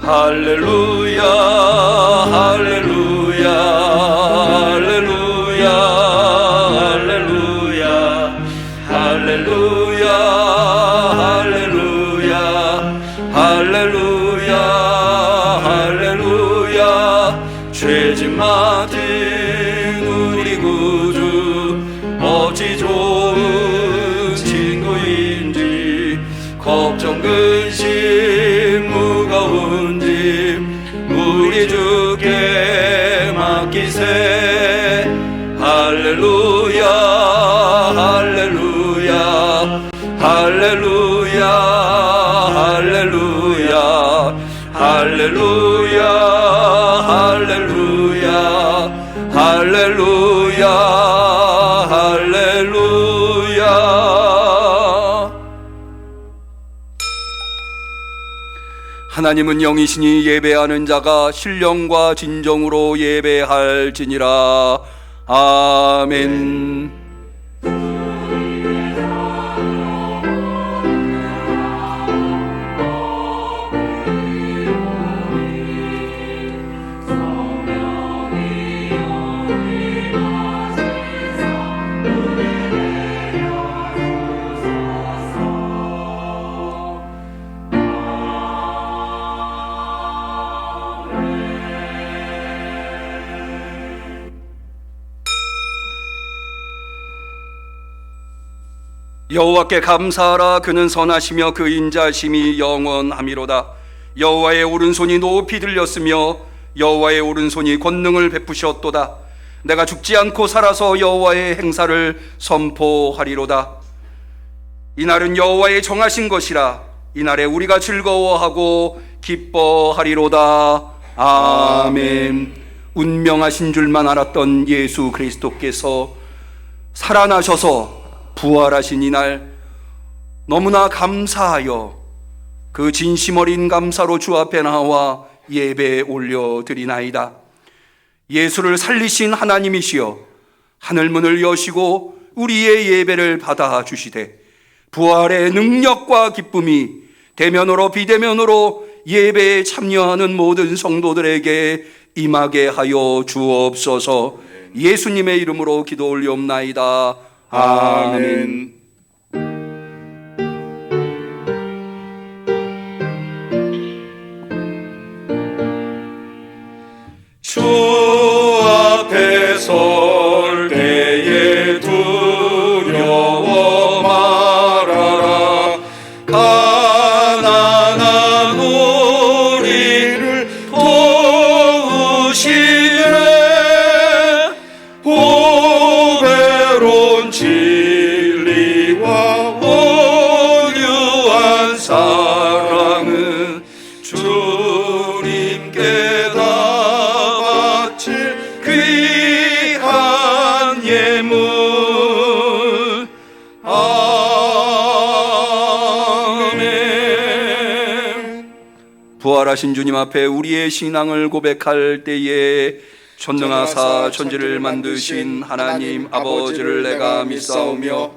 할렐루야 할렐루야 할렐루야 할렐루야 할렐루야 할렐루야 할렐루야 할렐루야 죄짐 맡은 우리 구주 어찌 좋은 친구인지 걱정 근심 무거운 짐 우리 주께 맡기세 할렐루야 할렐루야 할렐루야 할렐루야 할렐루야 할렐루야 할렐루야 할렐루야. 하나님은 영이시니 예배하는 자가 신령과 진정으로 예배할지니라. 아멘. 여호와께 감사하라. 그는 선하시며 그 인자심이 영원하미로다. 여호와의 오른손이 높이 들렸으며 여호와의 오른손이 권능을 베푸셨도다. 내가 죽지 않고 살아서 여호와의 행사를 선포하리로다. 이날은 여호와의 정하신 것이라. 이날에 우리가 즐거워하고 기뻐하리로다. 아멘. 운명하신 줄만 알았던 예수 그리스도께서 살아나셔서 부활하신 이날 너무나 감사하여 그 진심 어린 감사로 주 앞에 나와 예배 올려드리나이다. 예수를 살리신 하나님이시여 하늘문을 여시고 우리의 예배를 받아주시되 부활의 능력과 기쁨이 대면으로 비대면으로 예배에 참여하는 모든 성도들에게 임하게 하여 주옵소서. 예수님의 이름으로 기도 올리옵나이다. 아멘. 주 앞에 설 때에 두려워 말아라. 가난한 우리를 도우시네. 보배로운 진리와 온유한 사랑은 주님께 다 바칠 귀한 예물. 아멘. 부활하신 주님 앞에 우리의 신앙을 고백할 때에 전능하사 천지를 만드신 하나님 아버지를 내가 믿사오며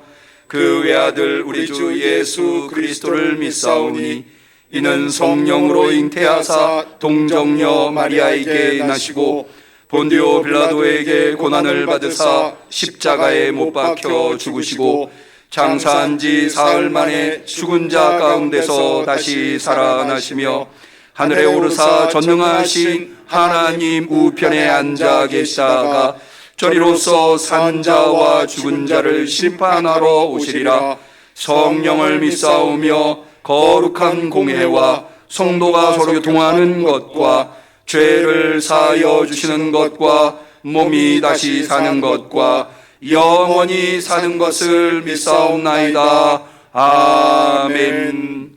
그 외아들 우리 주 예수 그리스도를 믿사오니 이는 성령으로 잉태하사 동정녀 마리아에게 나시고 본디오 빌라도에게 고난을 받으사 십자가에 못 박혀 죽으시고 장사한 지 사흘 만에 죽은 자 가운데서 다시 살아나시며 하늘에 오르사 전능하신 하나님 우편에 앉아 계시다가 저리로서 산 자와 죽은 자를 심판하러 오시리라. 성령을 믿사오며 거룩한 공회와 성도가 서로 교통하는 것과 죄를 사하여 주시는 것과 몸이 다시 사는 것과 영원히 사는 것을 믿사옵나이다. 아멘.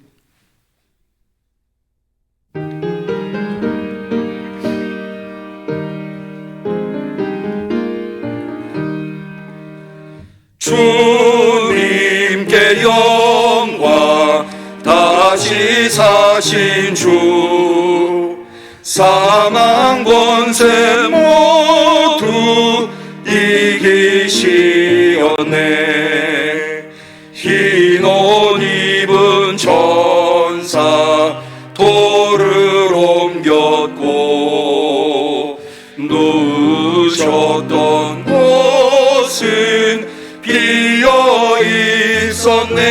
주님께 영광. 다시 사신 주 사망 권세 모두 이기시었네. 흰 옷 입은 천사 돌을 계셨던 곳은 비어 있었네.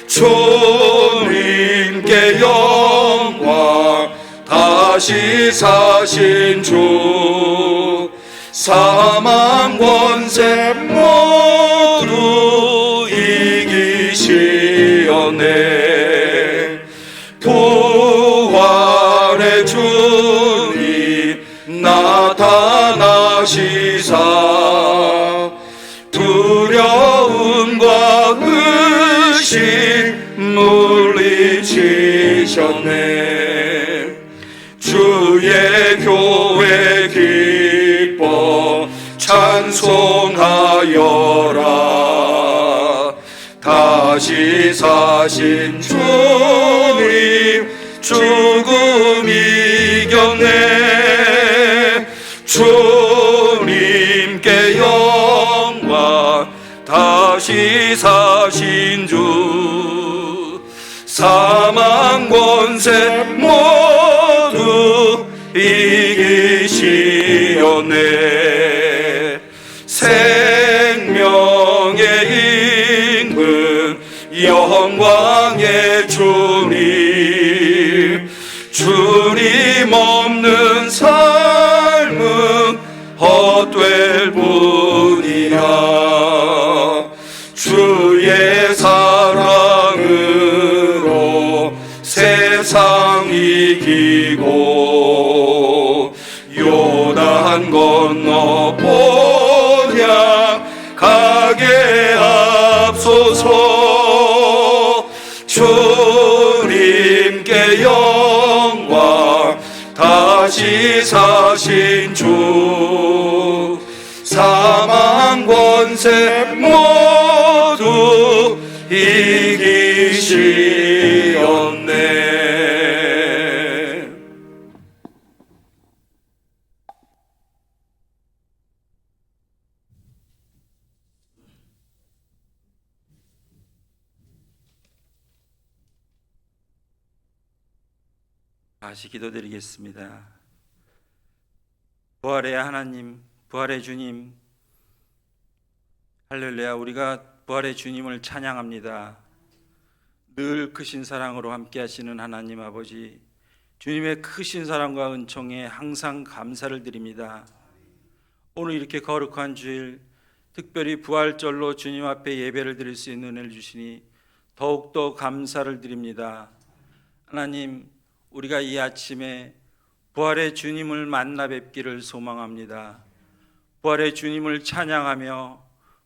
주님께 영광, 다시 사신 주, 사망 권세 모두 이기시었네. 부활의 주님 나타나시사 두려움과 의심 물리치셨네. 주의 교회 기뻐 찬송하여라. 다시 사신 주님 죽음 이겼네. 주님께 영광, 다시 사신 주, 사망 권세 모두 이기시었네. 생명의 임금, 영광의 주님, 주님 없는 삶은 헛될 뿐이야. 주의 사랑으로 세상 이기고 요단 건너 본향 가게 앞소서. 주님께 영광, 다시 사신 주, 사망 권세 모두 이기시었네. 다시 기도드리겠습니다. 부활의 하나님, 부활의 주님, 할렐루야. 우리가 부활의 주님을 찬양합니다. 늘 크신 사랑으로 함께 하시는 하나님 아버지, 주님의 크신 사랑과 은총에 항상 감사를 드립니다. 오늘 이렇게 거룩한 주일, 특별히 부활절로 주님 앞에 예배를 드릴 수 있는 은혜를 주시니 더욱더 감사를 드립니다. 하나님, 우리가 이 아침에 부활의 주님을 만나 뵙기를 소망합니다. 부활의 주님을 찬양하며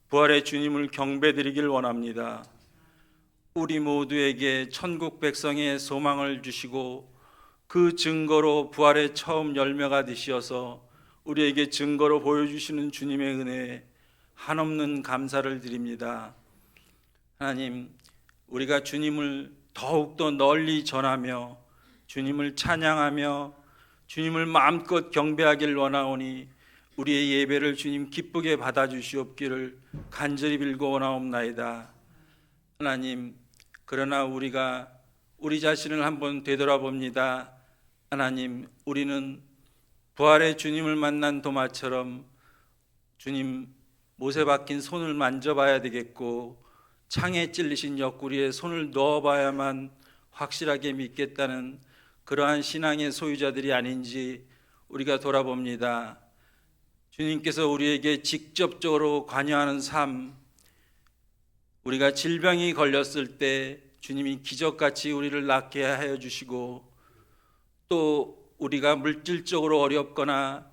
부활의 주님을 경배드리길 원합니다. 우리 모두에게 천국 백성의 소망을 주시고 그 증거로 부활의 처음 열매가 되시어서 우리에게 증거로 보여주시는 주님의 은혜에 한없는 감사를 드립니다. 하나님, 우리가 주님을 더욱더 널리 전하며 주님을 찬양하며 주님을 마음껏 경배하길 원하오니 우리의 예배를 주님 기쁘게 받아주시옵기를 간절히 빌고 원하옵나이다. 하나님, 그러나 우리가 우리 자신을 한번 되돌아봅니다. 하나님, 우리는 부활의 주님을 만난 도마처럼 주님 못에 박힌 손을 만져봐야 되겠고 창에 찔리신 옆구리에 손을 넣어봐야만 확실하게 믿겠다는 그러한 신앙의 소유자들이 아닌지 우리가 돌아봅니다. 주님께서 우리에게 직접적으로 관여하는 삶, 우리가 질병이 걸렸을 때 주님이 기적같이 우리를 낫게 하여 주시고, 또 우리가 물질적으로 어렵거나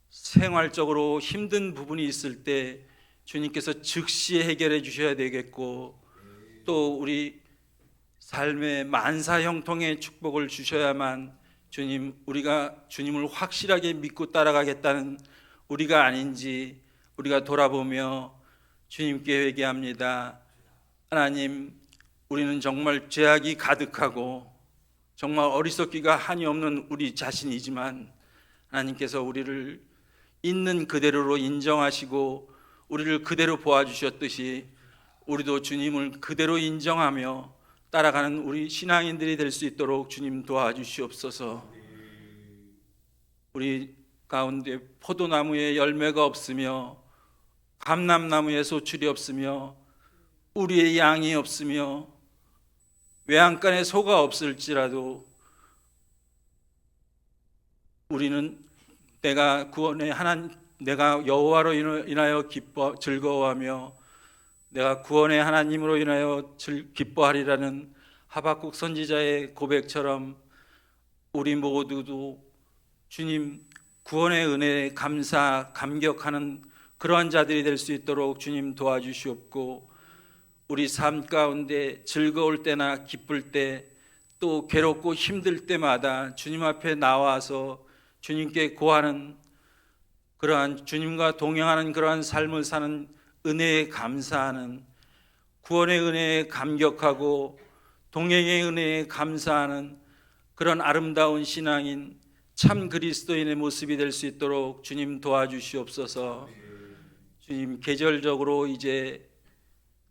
생활적으로 힘든 부분이 있을 때 주님께서 즉시 해결해 주셔야 되겠고, 또 우리 삶의 만사 형통의 축복을 주셔야만 주님, 우리가 주님을 확실하게 믿고 따라가겠다는 우리가 아닌지 우리가 돌아보며 주님께 회개합니다. 하나님, 우리는 정말 죄악이 가득하고 정말 어리석기가 한이 없는 우리 자신이지만 하나님께서 우리를 있는 그대로로 인정하시고 우리를 그대로 보아주셨듯이 우리도 주님을 그대로 인정하며 따라가는 우리 신앙인들이 될 수 있도록 주님 도와주시옵소서. 우리 가운데 포도나무에 열매가 없으며 감람나무에 소출이 없으며 우리의 양이 없으며 외양간에 소가 없을지라도 우리는 내가 여호와로 인하여 즐거워하며 내가 구원의 하나님으로 인하여 기뻐하리라는 하박국 선지자의 고백처럼 우리 모두도 주님 구원의 은혜에 감격하는 그러한 자들이 될 수 있도록 주님 도와주시옵고, 우리 삶 가운데 즐거울 때나 기쁠 때 또 괴롭고 힘들 때마다 주님 앞에 나와서 주님께 고하는 그러한, 주님과 동행하는 그러한 삶을 사는 은혜에 감사하는, 구원의 은혜에 감격하고 동행의 은혜에 감사하는 그런 아름다운 신앙인 참 그리스도인의 모습이 될 수 있도록 주님 도와주시옵소서. 주님, 계절적으로 이제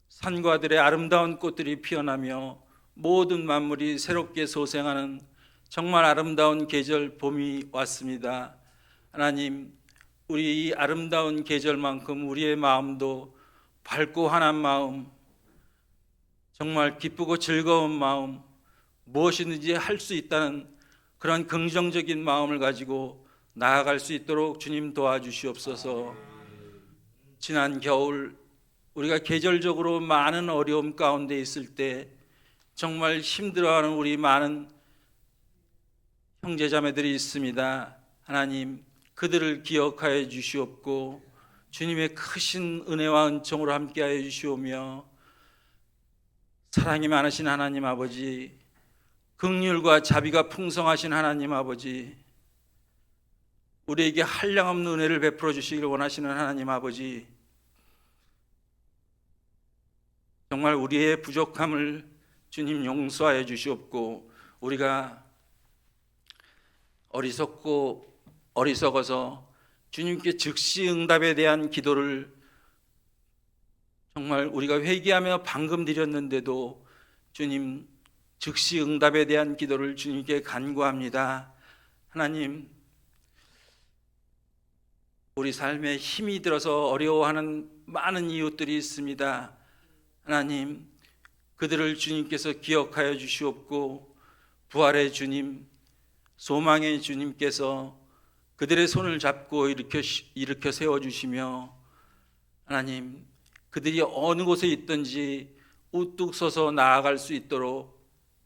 산과 들의 아름다운 꽃들이 피어나며 모든 만물이 새롭게 소생하는 정말 아름다운 계절 봄이 왔습니다. 하나님, 우리 이 아름다운 계절만큼 우리의 마음도 밝고 환한 마음, 정말 기쁘고 즐거운 마음, 무엇이든지 할 수 있다는 그런 긍정적인 마음을 가지고 나아갈 수 있도록 주님 도와주시옵소서. 지난 겨울 우리가 계절적으로 많은 어려움 가운데 있을 때 정말 힘들어하는 우리 많은 형제자매들이 있습니다. 하나님, 그들을 기억하여 주시옵고 주님의 크신 은혜와 은총으로 함께하여 주시오며, 사랑이 많으신 하나님 아버지, 긍휼과 자비가 풍성하신 하나님 아버지, 우리에게 한량없는 은혜를 베풀어 주시기를 원하시는 하나님 아버지, 정말 우리의 부족함을 주님 용서하여 주시옵고, 우리가 어리석어서 주님께 즉시 응답에 대한 기도를 정말 우리가 회개하며 방금 드렸는데도 주님 즉시 응답에 대한 기도를 주님께 간구합니다. 하나님, 우리 삶에 힘이 들어서 어려워하는 많은 이웃들이 있습니다. 하나님, 그들을 주님께서 기억하여 주시옵고 부활의 주님, 소망의 주님께서 그들의 손을 잡고 일으켜 세워주시며, 하나님, 그들이 어느 곳에 있든지 우뚝 서서 나아갈 수 있도록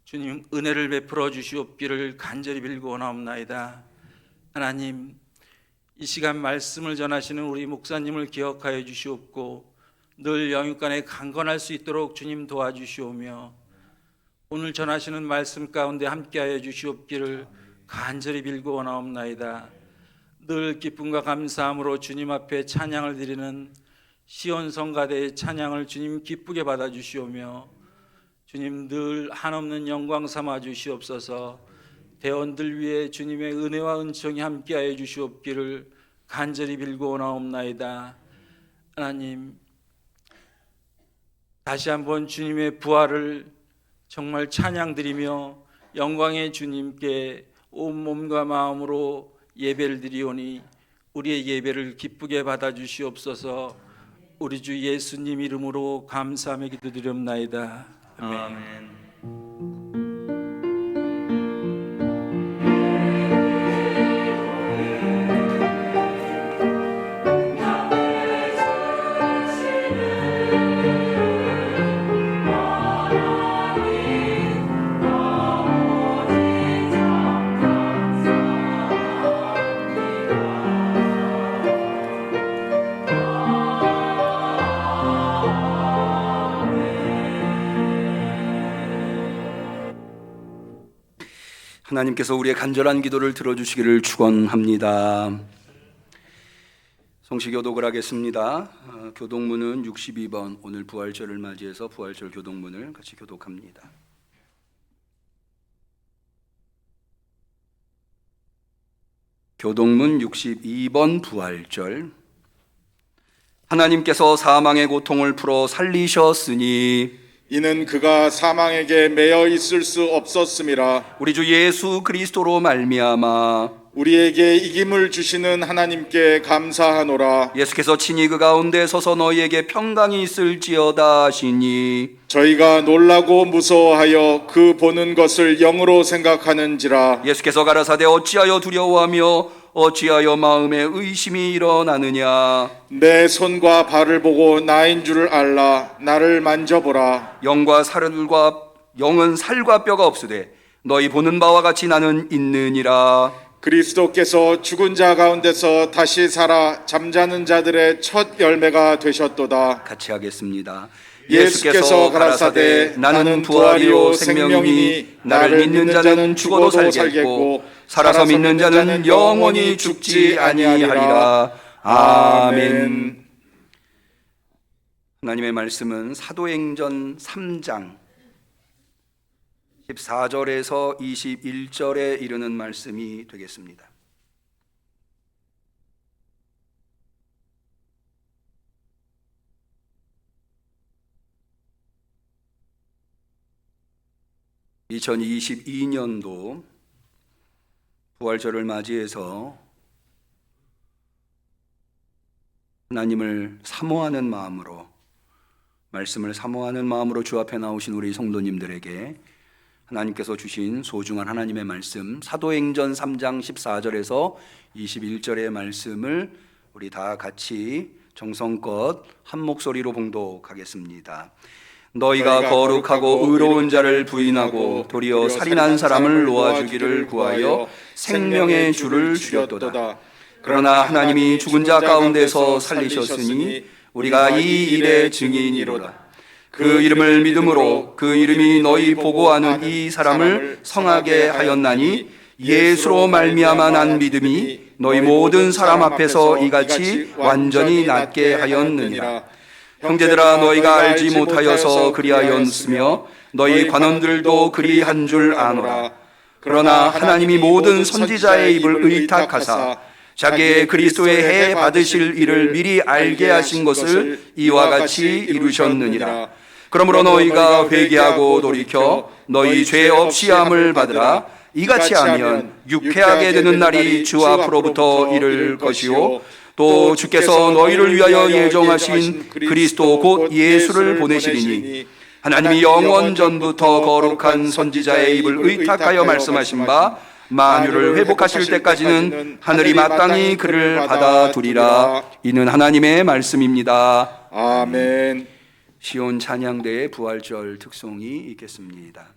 주님 은혜를 베풀어 주시옵기를 간절히 빌고 원하옵나이다. 하나님, 이 시간 말씀을 전하시는 우리 목사님을 기억하여 주시옵고 늘 영육간에 강건할 수 있도록 주님 도와주시오며, 오늘 전하시는 말씀 가운데 함께하여 주시옵기를 간절히 빌고 원하옵나이다. 늘 기쁨과 감사함으로 주님 앞에 찬양을 드리는 시온 성가대의 찬양을 주님 기쁘게 받아주시오며, 주님 늘 한없는 영광 삼아 주시옵소서. 대원들 위해 주님의 은혜와 은총이 함께하여 주시옵기를 간절히 빌고 원하옵나이다. 하나님, 다시 한번 주님의 부활을 정말 찬양드리며 영광의 주님께 온 몸과 마음으로 예배를 드리오니 우리의 예배를 기쁘게 받아주시옵소서. 우리 주 예수님 이름으로 감사하며 기도드리옵나이다. 아멘. 하나님께서 우리의 간절한 기도를 들어주시기를 축원합니다. 성시교독을 하겠습니다. 교독문은 62번, 오늘 부활절을 맞이해서 부활절 교독문을 같이 교독합니다. 교독문 62번 부활절. 하나님께서 사망의 고통을 풀어 살리셨으니 이는 그가 사망에게 매여 있을 수 없었음이라. 우리 주 예수 그리스도로 말미암아 우리에게 이김을 주시는 하나님께 감사하노라. 예수께서 친히 그 가운데 서서 너희에게 평강이 있을지어다 하시니 저희가 놀라고 무서워하여 그 보는 것을 영으로 생각하는지라. 예수께서 가라사대 어찌하여 두려워하며 어찌하여 마음에 의심이 일어나느냐. 내 손과 발을 보고 나인 줄을 알라. 나를 만져보라. 영은 살과 뼈가 없으되 너희 보는 바와 같이 나는 있느니라. 그리스도께서 죽은 자 가운데서 다시 살아 잠자는 자들의 첫 열매가 되셨도다. 같이 하겠습니다. 예수께서 가라사대 나는 부활이요 생명이니 나를 믿는 자는 죽어도 살겠고 살아서 믿는 자는 영원히 죽지 아니하리라. 아멘. 하나님의 말씀은 사도행전 3장 14절에서 21절에 이르는 말씀이 되겠습니다. (2022년도) 부활절을 맞이해서 하나님을 사모하는 마음으로, 말씀을 사모하는 마음으로 주 앞에 나오신 우리 성도님들에게 하나님께서 주신 소중한 하나님의 말씀, 사도행전 3장 14절에서 21절의 말씀을 우리 다 같이 정성껏 한 목소리로 봉독하겠습니다. 너희가 거룩하고 의로운 자를 부인하고 도리어 살인한 사람을 놓아주기를 구하여 생명의 주를 줄였도다. 그러나 하나님이 죽은 자 가운데서 살리셨으니 우리가 이 일의 증인이로다. 그 이름을 믿음으로 그 이름이 너희 보고하는 이 사람을 성하게 하였나니 예수로 말미암아 난 믿음이 너희 모든 사람 앞에서 이같이 완전히 낫게 하였느니라. 형제들아, 너희가 알지 못하여서 그리하였으며 너희 관원들도 그리한 줄 아노라. 그러나 하나님이 모든 선지자의 입을 의탁하사 자기의 그리스도의 해 받으실 일을 미리 알게 하신 것을 이와 같이 이루셨느니라. 그러므로 너희가 회개하고 돌이켜 너희 죄 없이 함을 받으라. 이같이 하면 유쾌하게 되는 날이 주 앞으로부터 이를 것이요 또 주께서 너희를 위하여 예정하신 그리스도 곧 예수를 보내시리니 하나님이 영원 전부터 거룩한 선지자의 입을 의탁하여 말씀하신 바 만유를 회복하실 때까지는 하늘이 마땅히 그를 받아두리라. 이는 하나님의 말씀입니다. 아멘. 시온 찬양대의 부활절 특송이 있겠습니다.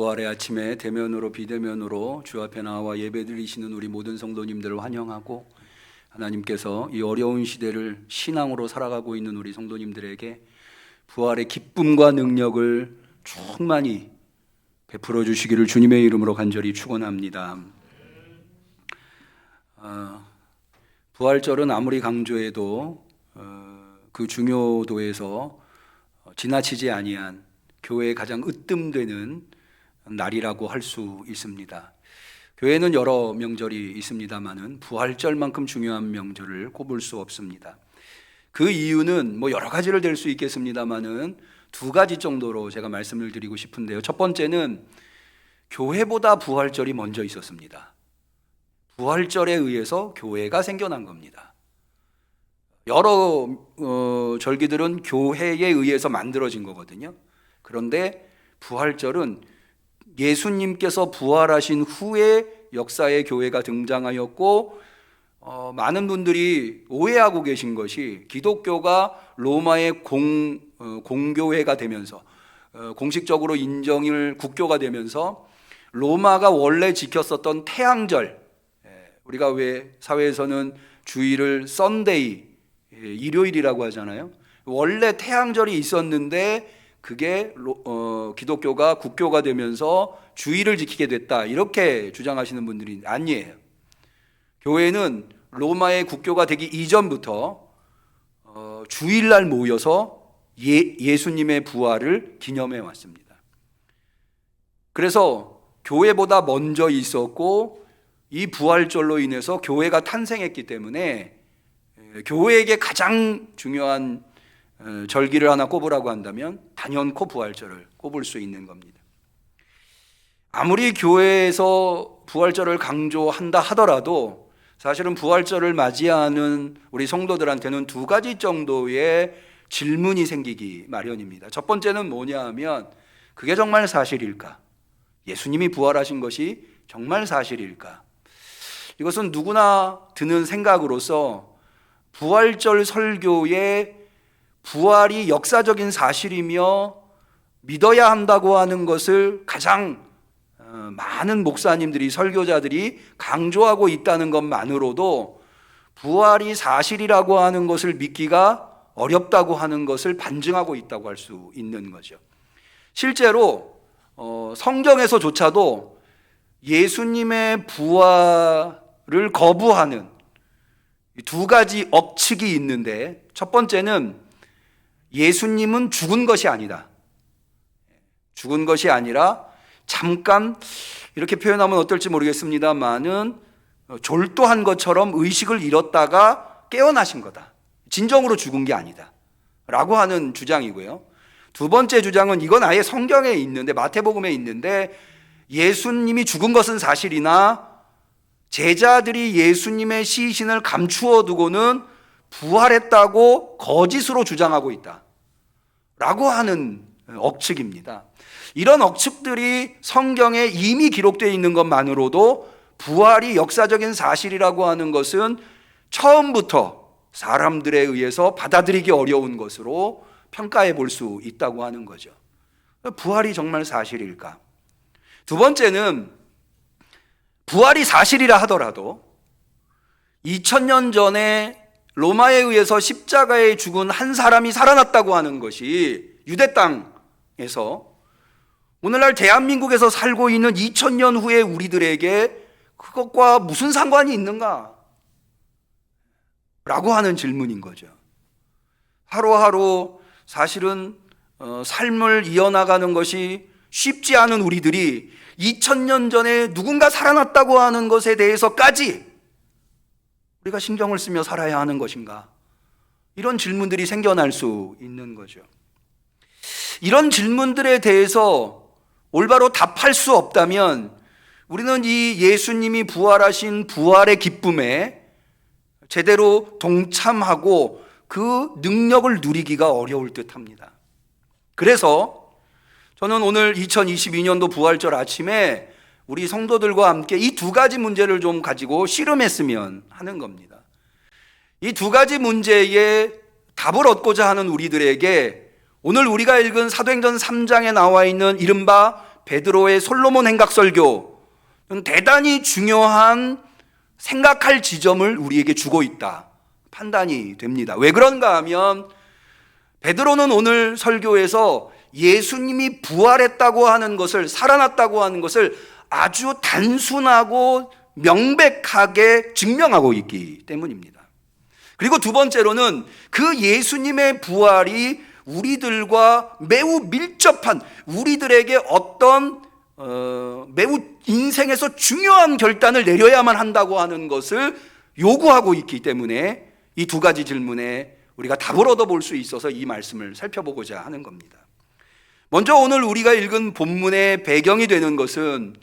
부활의 아침에 대면으로 비대면으로 주 앞에 나와 예배드리시는 우리 모든 성도님들을 환영하고, 하나님께서 이 어려운 시대를 신앙으로 살아가고 있는 우리 성도님들에게 부활의 기쁨과 능력을 충만히 베풀어 주시기를 주님의 이름으로 간절히 축원합니다. 부활절은 아무리 강조해도 그 중요도에서 지나치지 아니한 교회의 가장 으뜸되는 날이라고 할 수 있습니다. 교회는 여러 명절이 있습니다만은 부활절만큼 중요한 명절을 꼽을 수 없습니다. 그 이유는 여러 가지를 될 수 있겠습니다만은 두 가지 정도로 제가 말씀을 드리고 싶은데요. 첫 번째는 교회보다 부활절이 먼저 있었습니다. 부활절에 의해서 교회가 생겨난 겁니다. 여러 절기들은 교회에 의해서 만들어진 거거든요. 그런데 부활절은 예수님께서 부활하신 후에 역사의 교회가 등장하였고, 많은 분들이 오해하고 계신 것이 기독교가 로마의 공교회가 되면서 공식적으로 인정을 국교가 되면서 로마가 원래 지켰었던 태양절, 우리가 왜 사회에서는 주일을 썬데이, 일요일이라고 하잖아요. 원래 태양절이 있었는데 그게 기독교가 국교가 되면서 주일을 지키게 됐다, 이렇게 주장하시는 분들이 아니에요. 교회는 로마의 국교가 되기 이전부터 주일날 모여서 예수님의 부활을 기념해 왔습니다. 그래서 교회보다 먼저 있었고, 이 부활절로 인해서 교회가 탄생했기 때문에 교회에게 가장 중요한 절기를 하나 꼽으라고 한다면 단연코 부활절을 꼽을 수 있는 겁니다. 아무리 교회에서 부활절을 강조한다 하더라도 사실은 부활절을 맞이하는 우리 성도들한테는 두 가지 정도의 질문이 생기기 마련입니다. 첫 번째는 뭐냐 하면, 그게 정말 사실일까? 예수님이 부활하신 것이 정말 사실일까? 이것은 누구나 드는 생각으로서 부활절 설교에 부활이 역사적인 사실이며 믿어야 한다고 하는 것을 가장 많은 목사님들이, 설교자들이 강조하고 있다는 것만으로도 부활이 사실이라고 하는 것을 믿기가 어렵다고 하는 것을 반증하고 있다고 할 수 있는 거죠. 실제로 성경에서조차도 예수님의 부활을 거부하는 두 가지 억측이 있는데, 첫 번째는 예수님은 죽은 것이 아니다. 죽은 것이 아니라 잠깐, 이렇게 표현하면 어떨지 모르겠습니다만은 졸도한 것처럼 의식을 잃었다가 깨어나신 거다. 진정으로 죽은 게 아니다 라고 하는 주장이고요. 두 번째 주장은, 이건 아예 성경에 있는데, 마태복음에 있는데, 예수님이 죽은 것은 사실이나 제자들이 예수님의 시신을 감추어 두고는 부활했다고 거짓으로 주장하고 있다 라고 하는 억측입니다. 이런 억측들이 성경에 이미 기록되어 있는 것만으로도 부활이 역사적인 사실이라고 하는 것은 처음부터 사람들에 의해서 받아들이기 어려운 것으로 평가해 볼 수 있다고 하는 거죠. 부활이 정말 사실일까? 두 번째는, 부활이 사실이라 하더라도 2000년 전에 로마에 의해서 십자가에 죽은 한 사람이 살아났다고 하는 것이 유대 땅에서 오늘날 대한민국에서 살고 있는 2000년 후의 우리들에게 그것과 무슨 상관이 있는가? 라고 하는 질문인 거죠. 하루하루 사실은 삶을 이어나가는 것이 쉽지 않은 우리들이 2000년 전에 누군가 살아났다고 하는 것에 대해서까지 우리가 신경을 쓰며 살아야 하는 것인가? 이런 질문들이 생겨날 수 있는 거죠. 이런 질문들에 대해서 올바로 답할 수 없다면 우리는 이 예수님이 부활하신 부활의 기쁨에 제대로 동참하고 그 능력을 누리기가 어려울 듯합니다. 그래서 저는 오늘 2022년도 부활절 아침에 우리 성도들과 함께 이 두 가지 문제를 좀 가지고 씨름했으면 하는 겁니다. 이 두 가지 문제에 답을 얻고자 하는 우리들에게 오늘 우리가 읽은 사도행전 3장에 나와 있는 이른바 베드로의 솔로몬 행각 설교는 대단히 중요한 생각할 지점을 우리에게 주고 있다 판단이 됩니다. 왜 그런가 하면 베드로는 오늘 설교에서 예수님이 부활했다고 하는 것을, 살아났다고 하는 것을 아주 단순하고 명백하게 증명하고 있기 때문입니다. 그리고 두 번째로는 그 예수님의 부활이 우리들과 매우 밀접한, 우리들에게 어떤 매우 인생에서 중요한 결단을 내려야만 한다고 하는 것을 요구하고 있기 때문에 이 두 가지 질문에 우리가 답을 얻어볼 수 있어서 이 말씀을 살펴보고자 하는 겁니다. 먼저 오늘 우리가 읽은 본문의 배경이 되는 것은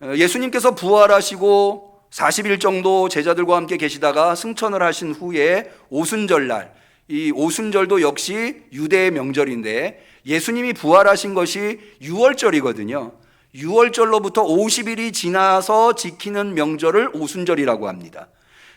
예수님께서 부활하시고 40일 정도 제자들과 함께 계시다가 승천을 하신 후에 오순절날, 이 오순절도 역시 유대의 명절인데 예수님이 부활하신 것이 6월절이거든요. 6월절로부터 50일이 지나서 지키는 명절을 오순절이라고 합니다.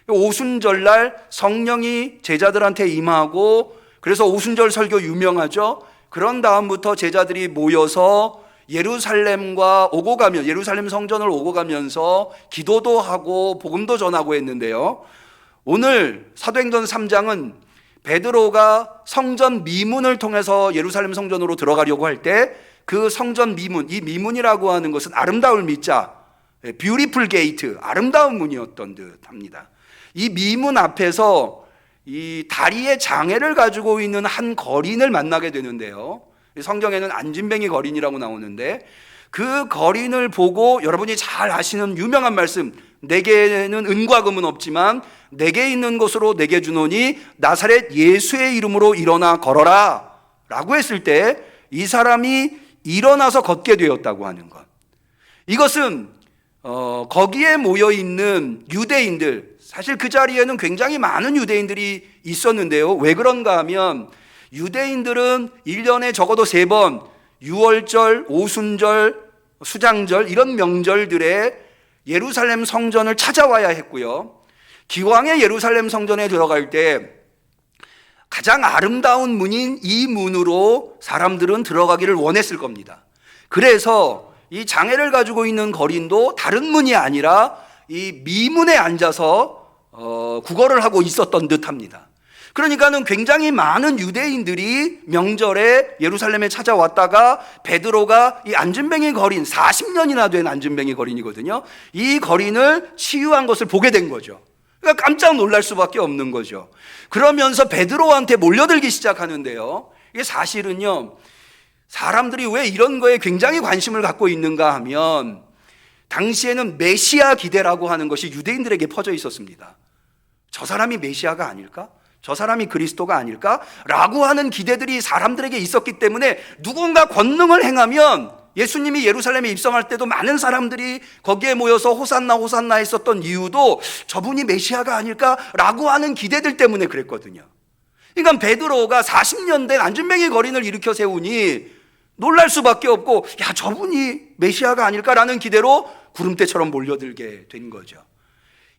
오순절날 성령이 제자들한테 임하고, 그래서 오순절 설교 유명하죠. 그런 다음부터 제자들이 모여서 예루살렘과 오고 가면, 예루살렘 성전을 오고 가면서 기도도 하고 복음도 전하고 했는데요. 오늘 사도행전 3장은 베드로가 성전 미문을 통해서 예루살렘 성전으로 들어가려고 할 때 그 성전 미문, 이 미문이라고 하는 것은 아름다울 미자, 뷰티풀 게이트, 아름다운 문이었던 듯 합니다. 이 미문 앞에서 이 다리에 장애를 가지고 있는 한 거린을 만나게 되는데요. 성경에는 안진뱅이 거린이라고 나오는데, 그 거린을 보고 여러분이 잘 아시는 유명한 말씀, 내게는 은과 금은 없지만 내게 있는 것으로 내게 주노니 나사렛 예수의 이름으로 일어나 걸어라 라고 했을 때 이 사람이 일어나서 걷게 되었다고 하는 것, 이것은 거기에 모여있는 유대인들, 사실 그 자리에는 굉장히 많은 유대인들이 있었는데요. 왜 그런가 하면 유대인들은 1년에 적어도 3번, 6월절, 오순절, 수장절, 이런 명절들에 예루살렘 성전을 찾아와야 했고요. 기왕에 예루살렘 성전에 들어갈 때 가장 아름다운 문인 이 문으로 사람들은 들어가기를 원했을 겁니다. 그래서 이 장애를 가지고 있는 거린도 다른 문이 아니라 이 미문에 앉아서 구걸을 하고 있었던 듯합니다. 그러니까는 굉장히 많은 유대인들이 명절에 예루살렘에 찾아왔다가 베드로가 이 안진뱅이 거린, 40년이나 된 안진뱅이 거린이거든요. 이 거린을 치유한 것을 보게 된 거죠. 그러니까 깜짝 놀랄 수밖에 없는 거죠. 그러면서 베드로한테 몰려들기 시작하는데요. 이게 사실은요, 사람들이 왜 이런 거에 굉장히 관심을 갖고 있는가 하면 당시에는 메시아 기대라고 하는 것이 유대인들에게 퍼져 있었습니다. 저 사람이 메시아가 아닐까? 저 사람이 그리스도가 아닐까? 라고 하는 기대들이 사람들에게 있었기 때문에 누군가 권능을 행하면, 예수님이 예루살렘에 입성할 때도 많은 사람들이 거기에 모여서 호산나 호산나 했었던 이유도 저분이 메시아가 아닐까? 라고 하는 기대들 때문에 그랬거든요. 그러니까 베드로가 40년 된 안진뱅이 거린을 일으켜 세우니 놀랄 수밖에 없고, 야, 저분이 메시아가 아닐까라는 기대로 구름대처럼 몰려들게 된 거죠.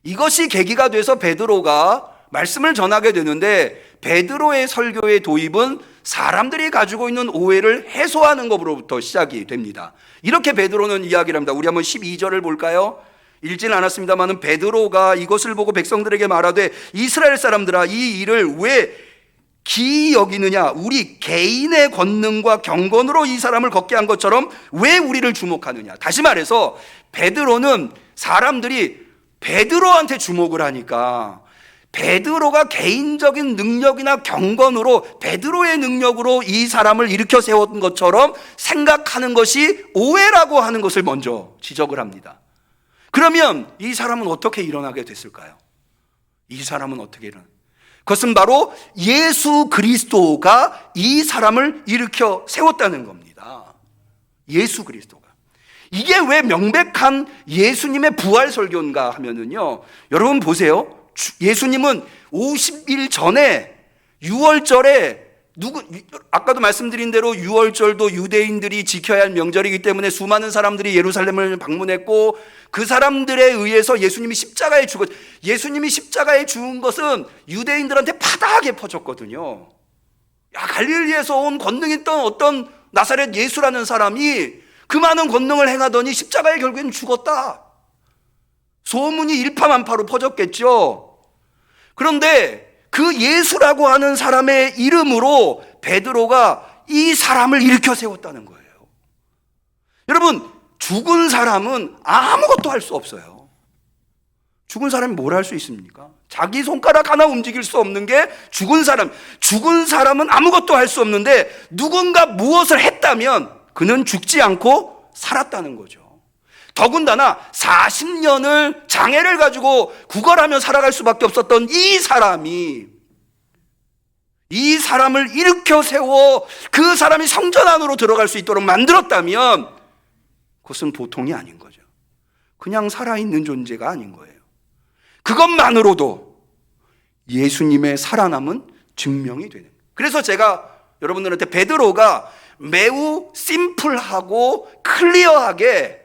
이것이 계기가 돼서 베드로가 말씀을 전하게 되는데, 베드로의 설교의 도입은 사람들이 가지고 있는 오해를 해소하는 것으로부터 시작이 됩니다. 이렇게 베드로는 이야기를 합니다. 우리 한번 12절을 볼까요? 읽지는 않았습니다만 베드로가 이것을 보고 백성들에게 말하되 이스라엘 사람들아, 이 일을 왜 기이 여기느냐? 우리 개인의 권능과 경건으로 이 사람을 걷게 한 것처럼 왜 우리를 주목하느냐? 다시 말해서 베드로는 사람들이 베드로한테 주목을 하니까 베드로가 개인적인 능력이나 경건으로, 베드로의 능력으로 이 사람을 일으켜 세운 것처럼 생각하는 것이 오해라고 하는 것을 먼저 지적을 합니다. 그러면 이 사람은 어떻게 일어나게 됐을까요? 이 사람은 어떻게 일어나? 그것은 바로 예수 그리스도가 이 사람을 일으켜 세웠다는 겁니다. 예수 그리스도가. 이게 왜 명백한 예수님의 부활 설교인가 하면은요, 여러분 보세요. 예수님은 50일 전에 6월절에 아까도 말씀드린 대로 6월절도 유대인들이 지켜야 할 명절이기 때문에 수많은 사람들이 예루살렘을 방문했고, 그 사람들에 의해서 예수님이 십자가에 예수님이 십자가에 죽은 것은 유대인들한테 파다하게 퍼졌거든요. 야, 갈릴리에서 온 권능 있던 어떤 나사렛 예수라는 사람이 그 많은 권능을 행하더니 십자가에 결국에는 죽었다. 소문이 일파만파로 퍼졌겠죠. 그런데 그 예수라고 하는 사람의 이름으로 베드로가 이 사람을 일으켜 세웠다는 거예요. 여러분, 죽은 사람은 아무것도 할 수 없어요. 죽은 사람이 뭘 할 수 있습니까? 자기 손가락 하나 움직일 수 없는 게 죽은 사람은 아무것도 할 수 없는데 누군가 무엇을 했다면 그는 죽지 않고 살았다는 거죠. 더군다나 40년을 장애를 가지고 구걸하며 살아갈 수밖에 없었던 이 사람을 일으켜 세워 그 사람이 성전 안으로 들어갈 수 있도록 만들었다면 그것은 보통이 아닌 거죠. 그냥 살아있는 존재가 아닌 거예요. 그것만으로도 예수님의 살아남은 증명이 되는 거예요. 그래서 제가 여러분들한테 베드로가 매우 심플하고 클리어하게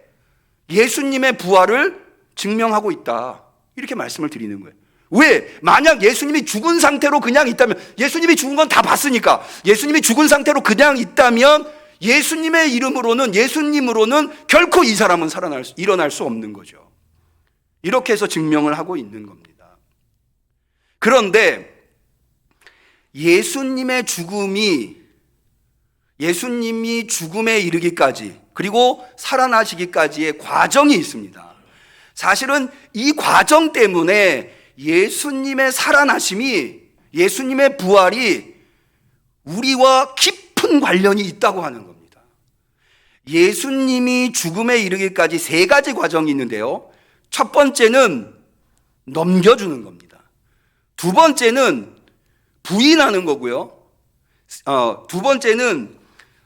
예수님의 부활을 증명하고 있다, 이렇게 말씀을 드리는 거예요. 왜? 만약 예수님이 죽은 상태로 그냥 있다면, 예수님이 죽은 건 다 봤으니까, 예수님이 죽은 상태로 그냥 있다면 예수님의 이름으로는, 예수님으로는 결코 이 사람은 일어날 수 없는 거죠. 이렇게 해서 증명을 하고 있는 겁니다. 그런데 예수님이 죽음에 이르기까지, 그리고 살아나시기까지의 과정이 있습니다. 사실은 이 과정 때문에 예수님의 살아나심이, 예수님의 부활이 우리와 깊은 관련이 있다고 하는 겁니다. 예수님이 죽음에 이르기까지 세 가지 과정이 있는데요. 첫 번째는 넘겨주는 겁니다. 두 번째는 부인하는 거고요. 두 번째는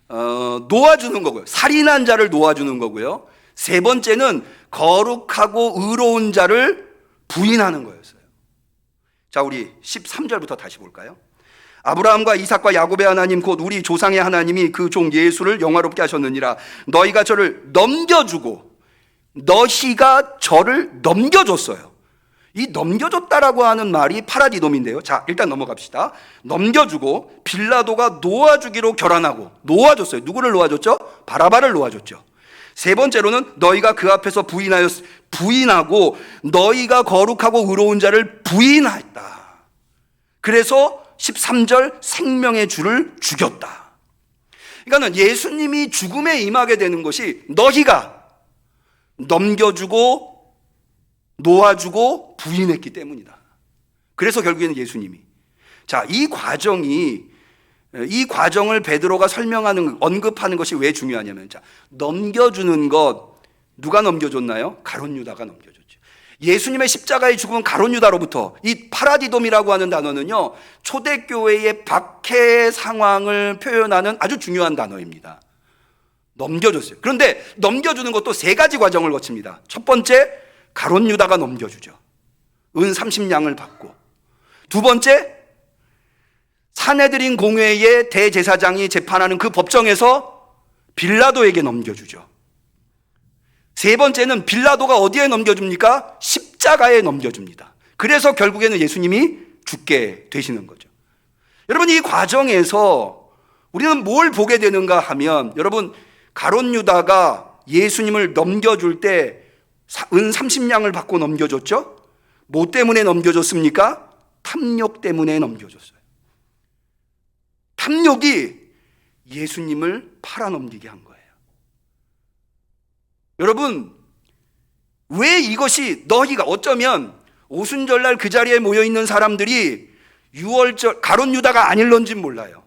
놓아주는 거고요. 살인한 자를 놓아주는 거고요. 세 번째는 거룩하고 의로운 자를 부인하는 거였어요. 자, 우리 13절부터 다시 볼까요? 아브라함과 이삭과 야곱의 하나님 곧 우리 조상의 하나님이 그 종 예수를 영화롭게 하셨느니라. 너희가 저를 넘겨줬어요. 이 넘겨줬다라고 하는 말이 파라디돔인데요. 자, 일단 넘어갑시다. 넘겨주고 빌라도가 놓아주기로 결안하고, 놓아줬어요. 누구를 놓아줬죠? 바라바를 놓아줬죠. 세 번째로는 너희가 그 앞에서 부인하고 너희가 거룩하고 의로운 자를 부인하였다. 그래서 13절 생명의 주를 죽였다. 그러니까 예수님이 죽음에 임하게 되는 것이 너희가 넘겨주고 놓아주고 부인했기 때문이다. 그래서 결국에는 예수님이, 자, 이 과정을 베드로가 언급하는 것이 왜 중요하냐면, 자, 넘겨주는 것, 누가 넘겨줬나요? 가룟 유다가 넘겨줬죠. 예수님의 십자가의 죽음은 가룟 유다로부터, 이 파라디돔이라고 하는 단어는요, 초대교회의 박해 상황을 표현하는 아주 중요한 단어입니다. 넘겨줬어요. 그런데 넘겨주는 것도 세 가지 과정을 거칩니다. 첫 번째, 가룟 유다가 넘겨주죠. 은 30냥을 받고. 두 번째, 산헤드린 공회의 대제사장이 재판하는 그 법정에서 빌라도에게 넘겨주죠. 세 번째는 빌라도가 어디에 넘겨줍니까? 십자가에 넘겨줍니다. 그래서 결국에는 예수님이 죽게 되시는 거죠. 여러분, 이 과정에서 우리는 뭘 보게 되는가 하면, 여러분, 가룟 유다가 예수님을 넘겨줄 때 은 30냥을 받고 넘겨줬죠? 뭐 때문에 넘겨줬습니까? 탐욕 때문에 넘겨줬어요. 탐욕이 예수님을 팔아넘기게 한 거예요. 여러분, 왜 이것이, 너희가 어쩌면 오순절날 그 자리에 모여있는 사람들이 유월절 가룟 유다가 아닐런지 몰라요.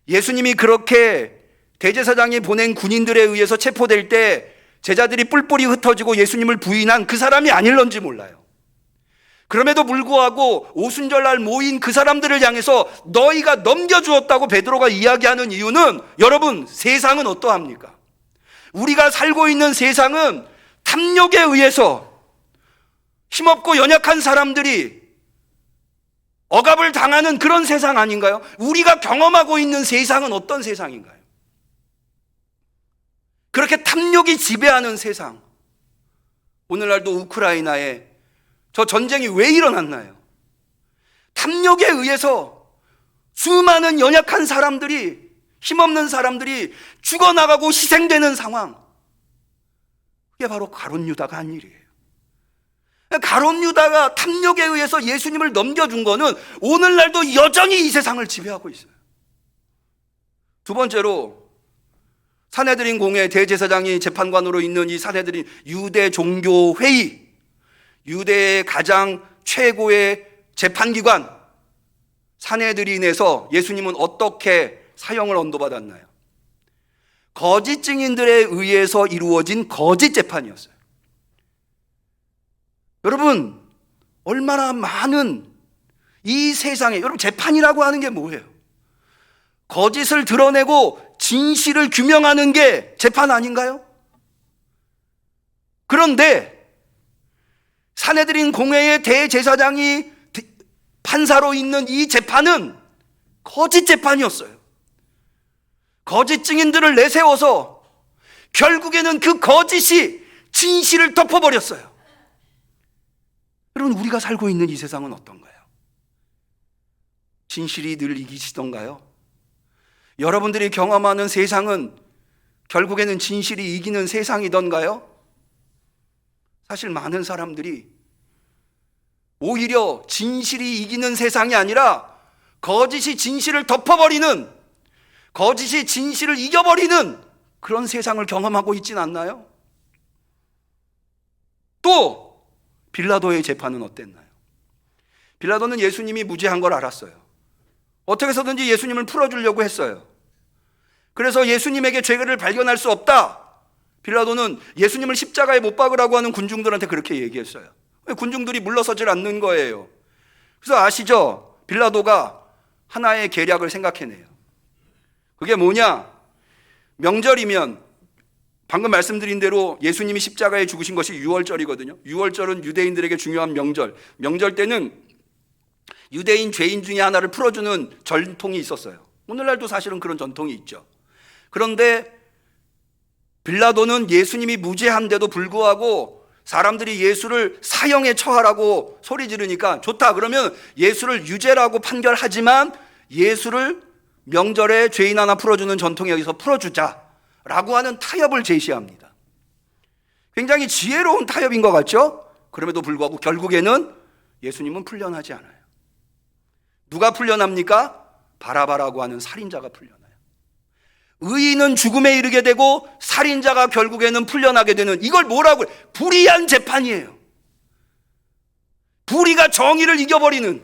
예수님이 그렇게 대제사장이 보낸 군인들에 의해서 체포될 때 제자들이 뿔뿔이 흩어지고 예수님을 부인한 그 사람이 아닐런지 몰라요. 그럼에도 불구하고 오순절날 모인 그 사람들을 향해서 너희가 넘겨주었다고 베드로가 이야기하는 이유는, 여러분, 세상은 어떠합니까? 우리가 살고 있는 세상은 탐욕에 의해서 힘없고 연약한 사람들이 억압을 당하는 그런 세상 아닌가요? 우리가 경험하고 있는 세상은 어떤 세상인가요? 그렇게 탐욕이 지배하는 세상. 오늘날도 우크라이나에 저 전쟁이 왜 일어났나요? 탐욕에 의해서 수많은 연약한 사람들이 힘없는 사람들이 죽어나가고 희생되는 상황. 그게 바로 가룟 유다가 한 일이에요. 가룟 유다가 탐욕에 의해서 예수님을 넘겨준 거는 오늘날도 여전히 이 세상을 지배하고 있어요. 두 번째로 산헤드린 공회 대제사장이 재판관으로 있는 이 산헤드린 유대 종교회의, 유대의 가장 최고의 재판기관 산헤드린에서 예수님은 어떻게 사형을 언도받았나요? 거짓 증인들에 의해서 이루어진 거짓 재판이었어요. 여러분, 얼마나 많은 이 세상에, 여러분, 재판이라고 하는 게 뭐예요? 거짓을 드러내고 진실을 규명하는 게 재판 아닌가요? 그런데 산헤드린 공회의 대제사장이 판사로 있는 이 재판은 거짓 재판이었어요. 거짓 증인들을 내세워서 결국에는 그 거짓이 진실을 덮어버렸어요. 여러분, 우리가 살고 있는 이 세상은 어떤가요? 진실이 늘 이기시던가요? 여러분들이 경험하는 세상은 결국에는 진실이 이기는 세상이던가요? 사실 많은 사람들이 오히려 진실이 이기는 세상이 아니라 거짓이 진실을 덮어버리는, 거짓이 진실을 이겨버리는 그런 세상을 경험하고 있진 않나요? 또 빌라도의 재판은 어땠나요? 빌라도는 예수님이 무죄한 걸 알았어요. 어떻게 해서든지 예수님을 풀어주려고 했어요. 그래서 예수님에게 죄를 발견할 수 없다. 빌라도는 예수님을 십자가에 못 박으라고 하는 군중들한테 그렇게 얘기했어요. 군중들이 물러서질 않는 거예요. 그래서 아시죠? 빌라도가 하나의 계략을 생각해내요. 그게 뭐냐? 명절이면 방금 말씀드린 대로 예수님이 십자가에 죽으신 것이 유월절이거든요. 유월절은 유대인들에게 중요한 명절. 명절 때는 유대인 죄인 중에 하나를 풀어주는 전통이 있었어요. 오늘날도 사실은 그런 전통이 있죠. 그런데 빌라도는 예수님이 무죄한데도 불구하고 사람들이 예수를 사형에 처하라고 소리 지르니까 좋다, 그러면 예수를 유죄라고 판결하지만 예수를 명절에 죄인 하나 풀어주는 전통에 의해서 풀어주자라고 하는 타협을 제시합니다. 굉장히 지혜로운 타협인 것 같죠? 그럼에도 불구하고 결국에는 예수님은 풀려나지 않아요. 누가 풀려납니까? 바라바라고 하는 살인자가 풀려나요. 의인은 죽음에 이르게 되고 살인자가 결국에는 풀려나게 되는, 이걸 뭐라고 해요? 불의한 재판이에요. 불의가 정의를 이겨버리는.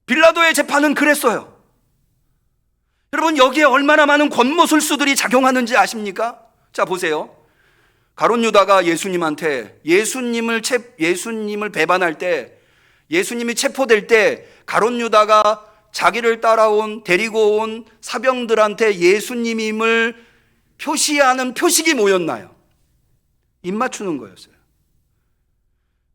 빌라도의 재판은 그랬어요. 여러분, 여기에 얼마나 많은 권모술수들이 작용하는지 아십니까? 자, 보세요. 가룟 유다가 예수님한테 예수님을 배반할 때, 예수님이 체포될 때 가룟 유다가 자기를 따라온, 데리고 온 사병들한테 예수님임을 표시하는 표식이 뭐였나요? 입 맞추는 거였어요.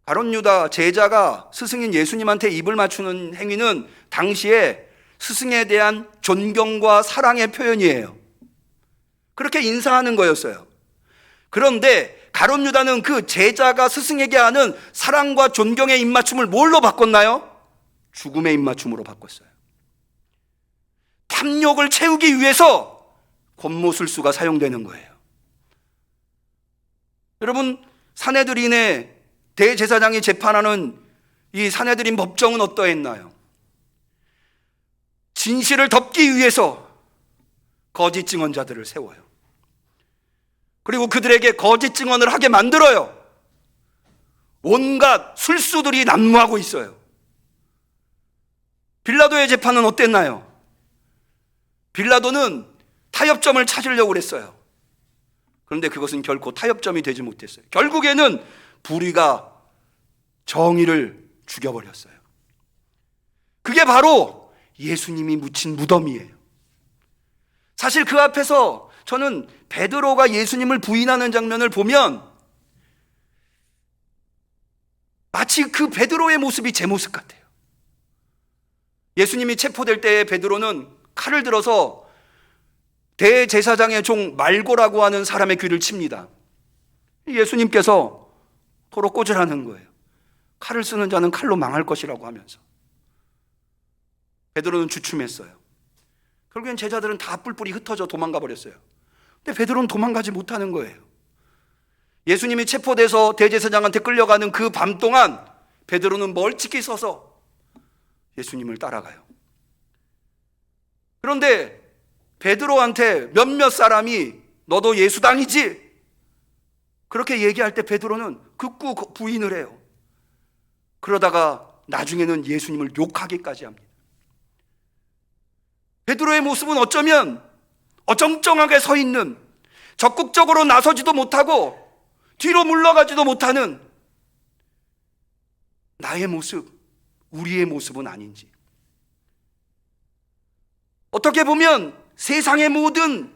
가룟 유다 제자가 스승인 예수님한테 입을 맞추는 행위는 당시에 스승에 대한 존경과 사랑의 표현이에요. 그렇게 인사하는 거였어요. 그런데 가룟 유다는 그 제자가 스승에게 하는 사랑과 존경의 입맞춤을 뭘로 바꿨나요? 죽음의 입맞춤으로 바꿨어요. 탐욕을 채우기 위해서 권모술수가 사용되는 거예요. 여러분, 산헤드린의 대제사장이 재판하는 이 산헤드린 법정은 어떠했나요? 진실을 덮기 위해서 거짓 증언자들을 세워요. 그리고 그들에게 거짓 증언을 하게 만들어요. 온갖 술수들이 난무하고 있어요. 빌라도의 재판은 어땠나요? 빌라도는 타협점을 찾으려고 그랬어요. 그런데 그것은 결코 타협점이 되지 못했어요. 결국에는 불의가 정의를 죽여버렸어요. 그게 바로 예수님이 묻힌 무덤이에요. 사실 그 앞에서 저는 베드로가 예수님을 부인하는 장면을 보면 마치 그 베드로의 모습이 제 모습 같아요. 예수님이 체포될 때 베드로는 칼을 들어서 대제사장의 종 말고라고 하는 사람의 귀를 칩니다. 예수님께서 도로 꽂으라는 거예요. 칼을 쓰는 자는 칼로 망할 것이라고 하면서. 베드로는 주춤했어요. 결국엔 제자들은 다 뿔뿔이 흩어져 도망가 버렸어요. 근데 베드로는 도망가지 못하는 거예요. 예수님이 체포돼서 대제사장한테 끌려가는 그 밤 동안 베드로는 멀찍이 서서 예수님을 따라가요. 그런데 베드로한테 몇몇 사람이 너도 예수당이지? 그렇게 얘기할 때 베드로는 극구 부인을 해요. 그러다가 나중에는 예수님을 욕하기까지 합니다. 베드로의 모습은 어쩌면 어정쩡하게 서 있는, 적극적으로 나서지도 못하고 뒤로 물러가지도 못하는 나의 모습, 우리의 모습은 아닌지. 어떻게 보면 세상의 모든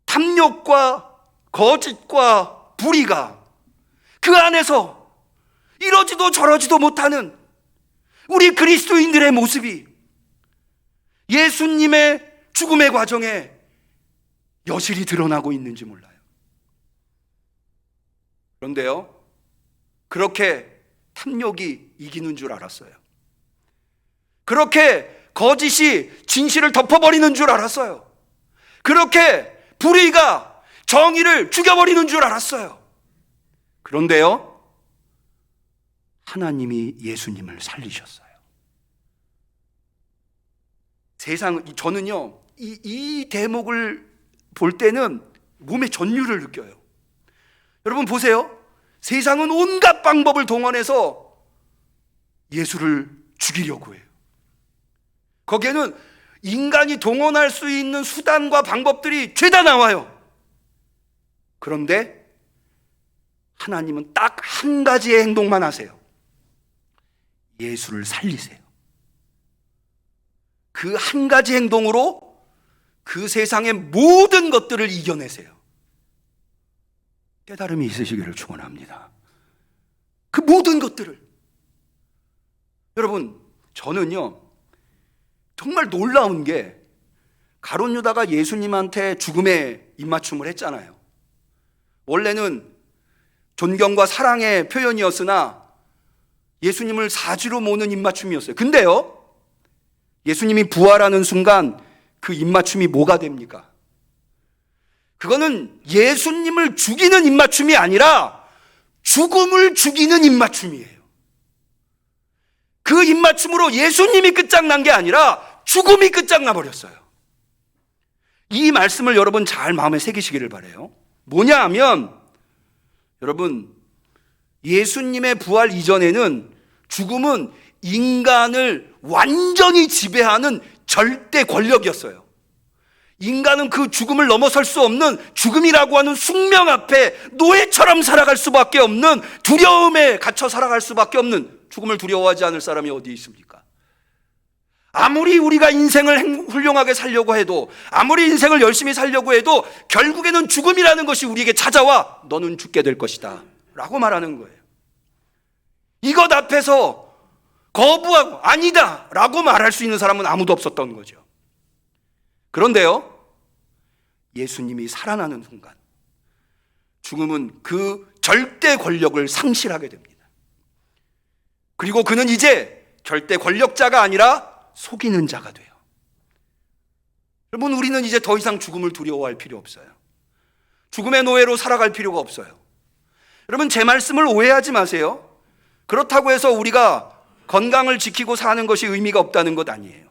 탐욕과 거짓과 불의가 그 안에서 이러지도 저러지도 못하는 우리 그리스도인들의 모습이 예수님의 죽음의 과정에 여실히 드러나고 있는지 몰라요. 그런데요, 그렇게 탐욕이 이기는 줄 알았어요. 그렇게 거짓이 진실을 덮어버리는 줄 알았어요. 그렇게 불의가 정의를 죽여버리는 줄 알았어요. 그런데요, 하나님이 예수님을 살리셨어요. 저는요, 이 대목을 볼 때는 몸에 전율을 느껴요. 여러분 보세요. 세상은 온갖 방법을 동원해서 예수를 죽이려고 해요. 거기에는 인간이 동원할 수 있는 수단과 방법들이 죄다 나와요. 그런데 하나님은 딱 한 가지의 행동만 하세요. 예수를 살리세요. 그 한 가지 행동으로 그 세상의 모든 것들을 이겨내세요. 깨달음이 있으시기를 축원합니다. 그 모든 것들을. 여러분, 저는요, 정말 놀라운 게 가룟 유다가 예수님한테 죽음의 입맞춤을 했잖아요. 원래는 존경과 사랑의 표현이었으나 예수님을 사지로 모는 입맞춤이었어요. 근데요, 예수님이 부활하는 순간 그 입맞춤이 뭐가 됩니까? 그거는 예수님을 죽이는 입맞춤이 아니라 죽음을 죽이는 입맞춤이에요. 그 입맞춤으로 예수님이 끝장난 게 아니라 죽음이 끝장나 버렸어요. 이 말씀을 여러분 잘 마음에 새기시기를 바라요. 뭐냐 하면, 여러분, 예수님의 부활 이전에는 죽음은 인간을 완전히 지배하는 절대 권력이었어요. 인간은 그 죽음을 넘어설 수 없는 죽음이라고 하는 숙명 앞에 노예처럼 살아갈 수밖에 없는, 두려움에 갇혀 살아갈 수밖에 없는, 죽음을 두려워하지 않을 사람이 어디 있습니까? 아무리 우리가 인생을 훌륭하게 살려고 해도, 아무리 인생을 열심히 살려고 해도 결국에는 죽음이라는 것이 우리에게 찾아와 너는 죽게 될 것이다 라고 말하는 거예요. 이것 앞에서 거부하고 아니다 라고 말할 수 있는 사람은 아무도 없었던 거죠. 그런데요, 예수님이 살아나는 순간 죽음은 그 절대 권력을 상실하게 됩니다. 그리고 그는 이제 절대 권력자가 아니라 속이는 자가 돼요. 여러분, 우리는 이제 더 이상 죽음을 두려워할 필요 없어요. 죽음의 노예로 살아갈 필요가 없어요. 여러분, 제 말씀을 오해하지 마세요. 그렇다고 해서 우리가 건강을 지키고 사는 것이 의미가 없다는 것 아니에요.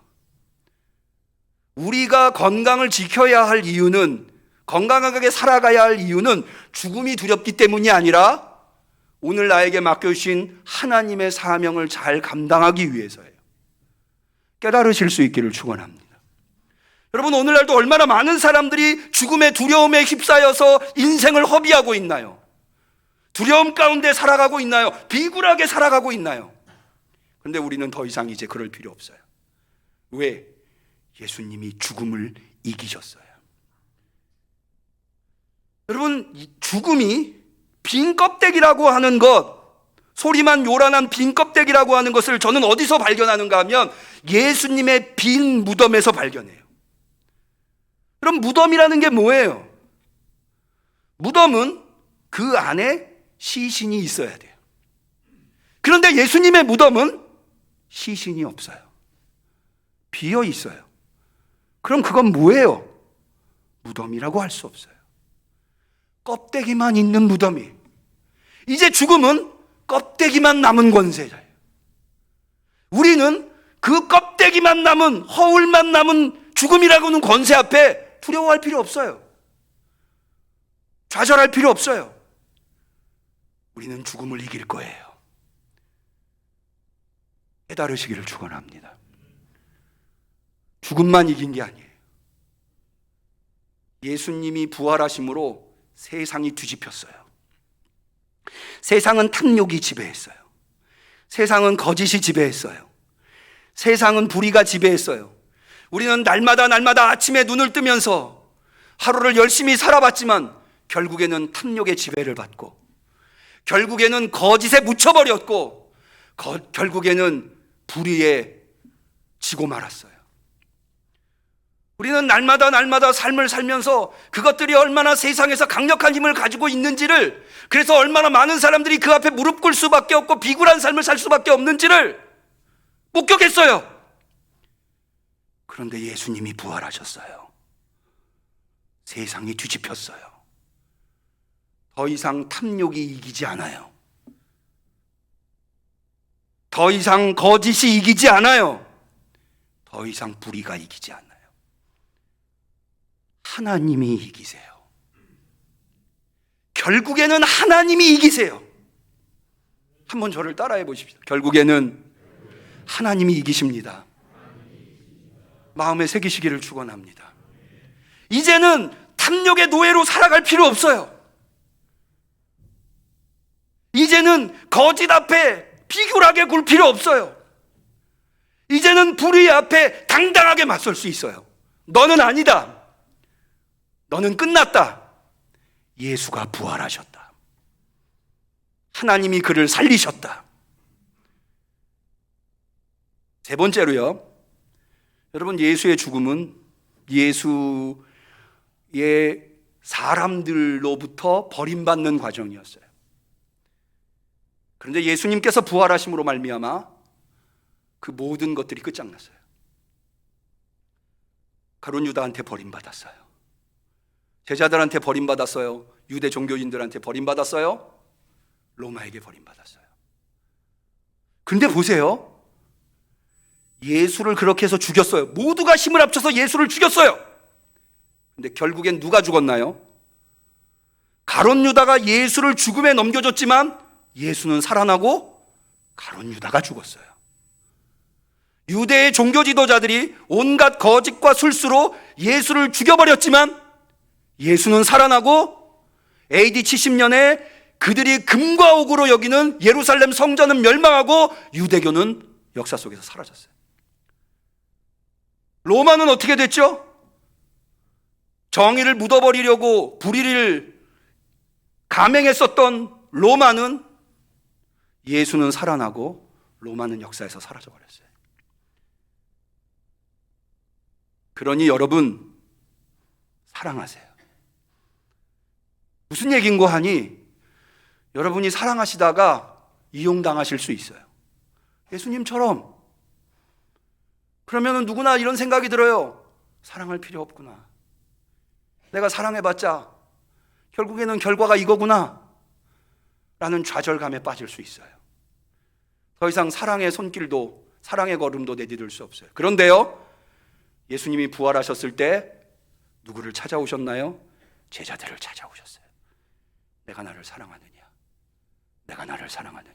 우리가 건강을 지켜야 할 이유는, 건강하게 살아가야 할 이유는 죽음이 두렵기 때문이 아니라 오늘 나에게 맡겨주신 하나님의 사명을 잘 감당하기 위해서예요. 깨달으실 수 있기를 축원합니다. 여러분, 오늘날도 얼마나 많은 사람들이 죽음의 두려움에 휩싸여서 인생을 허비하고 있나요? 두려움 가운데 살아가고 있나요? 비굴하게 살아가고 있나요? 그런데 우리는 더 이상 이제 그럴 필요 없어요. 왜? 예수님이 죽음을 이기셨어요. 여러분, 죽음이 빈 껍데기라고 하는 것, 소리만 요란한 빈 껍데기라고 하는 것을 저는 어디서 발견하는가 하면 예수님의 빈 무덤에서 발견해요. 그럼 무덤이라는 게 뭐예요? 무덤은 그 안에 시신이 있어야 돼요. 그런데 예수님의 무덤은 시신이 없어요. 비어 있어요. 그럼 그건 뭐예요? 무덤이라고 할 수 없어요. 껍데기만 있는 무덤이. 이제 죽음은 껍데기만 남은 권세자예요. 우리는 그 껍데기만 남은, 허울만 남은 죽음이라고는 권세 앞에 두려워할 필요 없어요. 좌절할 필요 없어요. 우리는 죽음을 이길 거예요. 깨달으시기를 축원합니다. 죽음만 이긴 게 아니에요. 예수님이 부활하심으로 세상이 뒤집혔어요. 세상은 탐욕이 지배했어요. 세상은 거짓이 지배했어요. 세상은 불의가 지배했어요. 우리는 날마다 아침에 눈을 뜨면서 하루를 열심히 살아봤지만 결국에는 탐욕의 지배를 받고, 결국에는 거짓에 묻혀버렸고, 결국에는 불의에 지고 말았어요. 우리는 날마다 삶을 살면서 그것들이 얼마나 세상에서 강력한 힘을 가지고 있는지를, 그래서 얼마나 많은 사람들이 그 앞에 무릎 꿇을 수밖에 없고 비굴한 삶을 살 수밖에 없는지를 목격했어요. 그런데 예수님이 부활하셨어요. 세상이 뒤집혔어요. 더 이상 탐욕이 이기지 않아요. 더 이상 거짓이 이기지 않아요. 더 이상 불의가 이기지 않아요. 하나님이 이기세요. 결국에는 하나님이 이기세요. 한번 저를 따라해 보십시오. 결국에는 하나님이 이기십니다. 마음에 새기시기를 축원합니다. 이제는 탐욕의 노예로 살아갈 필요 없어요. 이제는 거짓 앞에 비굴하게 굴 필요 없어요. 이제는 불의 앞에 당당하게 맞설 수 있어요. 너는 아니다. 너는 끝났다. 예수가 부활하셨다. 하나님이 그를 살리셨다. 세 번째로요, 여러분, 예수의 죽음은 예수의 사람들로부터 버림받는 과정이었어요. 그런데 예수님께서 부활하심으로 말미암아 그 모든 것들이 끝장났어요. 가룟 유다한테 버림받았어요. 제자들한테 버림받았어요. 유대 종교인들한테 버림받았어요. 로마에게 버림받았어요. 근데 보세요. 예수를 그렇게 해서 죽였어요. 모두가 힘을 합쳐서 예수를 죽였어요. 근데 결국엔 누가 죽었나요? 가룟 유다가 예수를 죽음에 넘겨줬지만 예수는 살아나고 가룟 유다가 죽었어요. 유대의 종교 지도자들이 온갖 거짓과 술수로 예수를 죽여버렸지만 예수는 살아나고 AD 70년에 그들이 금과 옥으로 여기는 예루살렘 성전은 멸망하고 유대교는 역사 속에서 사라졌어요. 로마는 어떻게 됐죠? 정의를 묻어버리려고 불의를 감행했었던 로마는, 예수는 살아나고 로마는 역사에서 사라져버렸어요. 그러니 여러분, 사랑하세요. 무슨 얘기인고 하니 여러분이 사랑하시다가 이용당하실 수 있어요. 예수님처럼. 그러면 누구나 이런 생각이 들어요. 사랑할 필요 없구나. 내가 사랑해봤자 결국에는 결과가 이거구나 라는 좌절감에 빠질 수 있어요. 더 이상 사랑의 손길도, 사랑의 걸음도 내디딜 수 없어요. 그런데요, 예수님이 부활하셨을 때 누구를 찾아오셨나요? 제자들을 찾아오셨어요. 내가 나를 사랑하느냐? 내가 나를 사랑하느냐?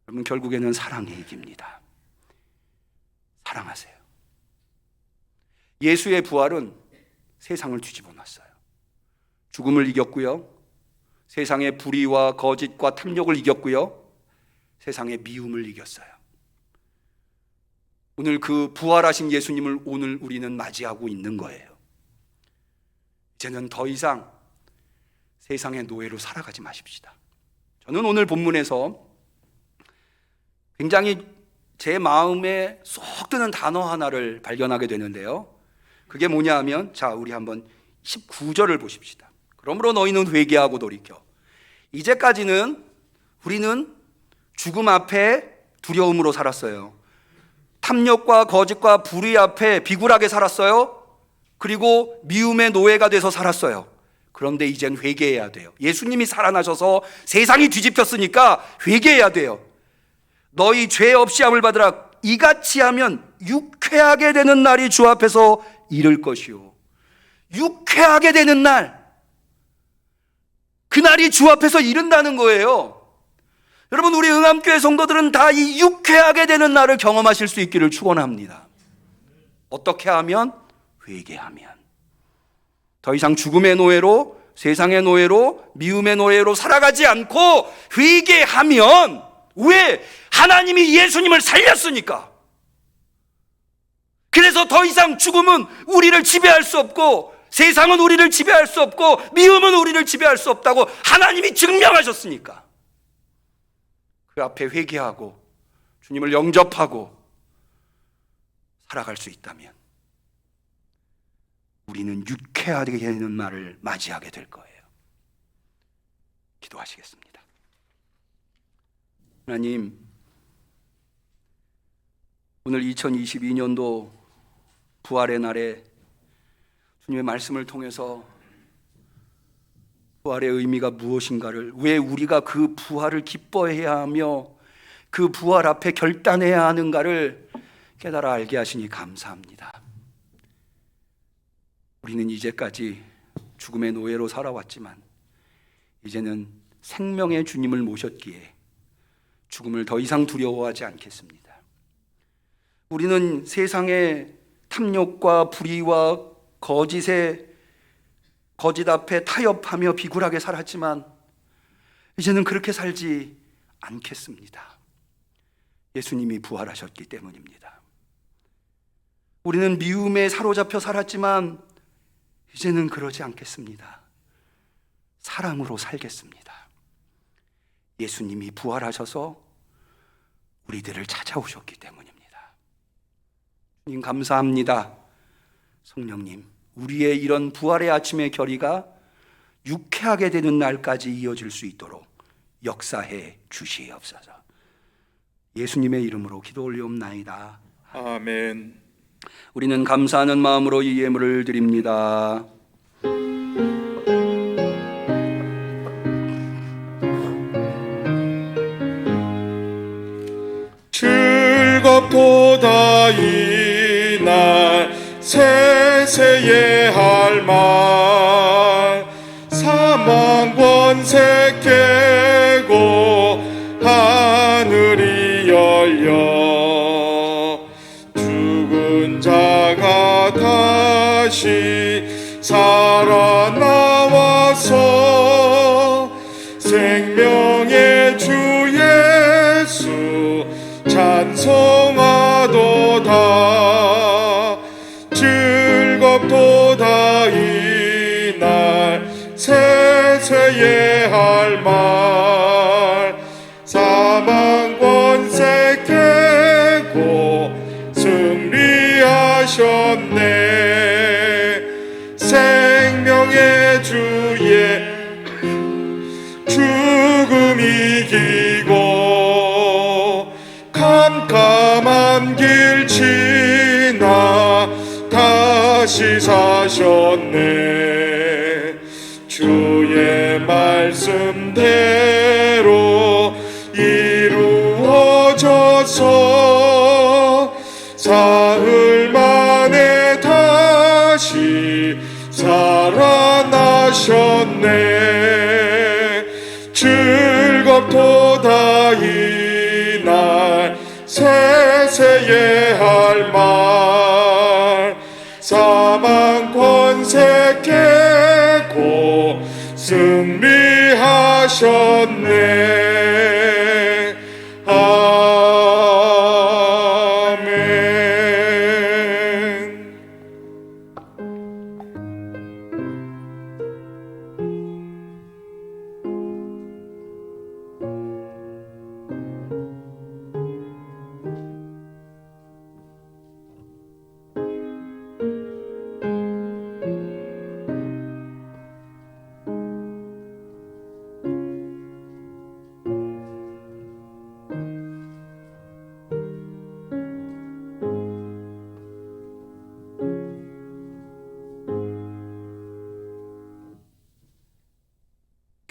여러분, 결국에는 사랑이 이깁니다. 사랑하세요. 예수의 부활은 세상을 뒤집어 놨어요. 죽음을 이겼고요. 세상의 불의와 거짓과 탐욕을 이겼고요. 세상의 미움을 이겼어요. 오늘 그 부활하신 예수님을 오늘 우리는 맞이하고 있는 거예요. 이제는 더 이상 세상의 노예로 살아가지 마십시다. 저는 오늘 본문에서 굉장히 제 마음에 쏙 드는 단어 하나를 발견하게 되는데요. 그게 뭐냐 하면, 자, 우리 한번 19절을 보십시다. 그러므로 너희는 회개하고 돌이켜. 이제까지는 우리는 죽음 앞에 두려움으로 살았어요. 탐욕과 거짓과 불의 앞에 비굴하게 살았어요. 그리고 미움의 노예가 돼서 살았어요. 그런데 이젠 회개해야 돼요. 예수님이 살아나셔서 세상이 뒤집혔으니까 회개해야 돼요. 너희 죄 없이 함을 받으라. 이같이 하면 유쾌하게 되는 날이 주 앞에서 이를 것이요. 유쾌하게 되는 날, 그날이 주 앞에서 이른다는 거예요. 여러분, 우리 응암교회 성도들은 다 이 유쾌하게 되는 날을 경험하실 수 있기를 축원합니다. 어떻게 하면? 회개하면. 더 이상 죽음의 노예로, 세상의 노예로, 미움의 노예로 살아가지 않고 회개하면, 왜? 하나님이 예수님을 살렸으니까. 그래서 더 이상 죽음은 우리를 지배할 수 없고, 세상은 우리를 지배할 수 없고, 미움은 우리를 지배할 수 없다고 하나님이 증명하셨으니까. 그 앞에 회개하고 주님을 영접하고 살아갈 수 있다면 우리는 유쾌하게 되는 날을 맞이하게 될 거예요. 기도하시겠습니다. 하나님, 오늘 2022년도 부활의 날에 주님의 말씀을 통해서 부활의 의미가 무엇인가를, 왜 우리가 그 부활을 기뻐해야 하며 그 부활 앞에 결단해야 하는가를 깨달아 알게 하시니 감사합니다. 우리는 이제까지 죽음의 노예로 살아왔지만 이제는 생명의 주님을 모셨기에 죽음을 더 이상 두려워하지 않겠습니다. 우리는 세상의 탐욕과 불의와 거짓 앞에 타협하며 비굴하게 살았지만 이제는 그렇게 살지 않겠습니다. 예수님이 부활하셨기 때문입니다. 우리는 미움에 사로잡혀 살았지만 이제는 그러지 않겠습니다. 사랑으로 살겠습니다. 예수님이 부활하셔서 우리들을 찾아오셨기 때문입니다. 주님 감사합니다. 성령님, 우리의 이런 부활의 아침의 결의가 유쾌하게 되는 날까지 이어질 수 있도록 역사해 주시옵소서. 예수님의 이름으로 기도 올리옵나이다. 아멘. 우리는 감사하는 마음으로 이 예물을 드립니다. 즐겁도다 이날 세세에 할 말, 사망 권세 깨고 하늘이 열려 죽은 자가 다시 살아나와서 생명의 주 예수 찬송하도다. 즐겁도다 이날 세세에 할 말, 사망 권세 깨고 승리하셨네. 생명의 주의 죽음 이기고 캄캄한 길 지나 다시 사셨네. 주의 말씀대로 이루어져서 사흘 만에 다시 살아나셨네. 즐겁도다 이날 세세에 할 말, 사망 권세 깨고 승리하셨네. 아멘.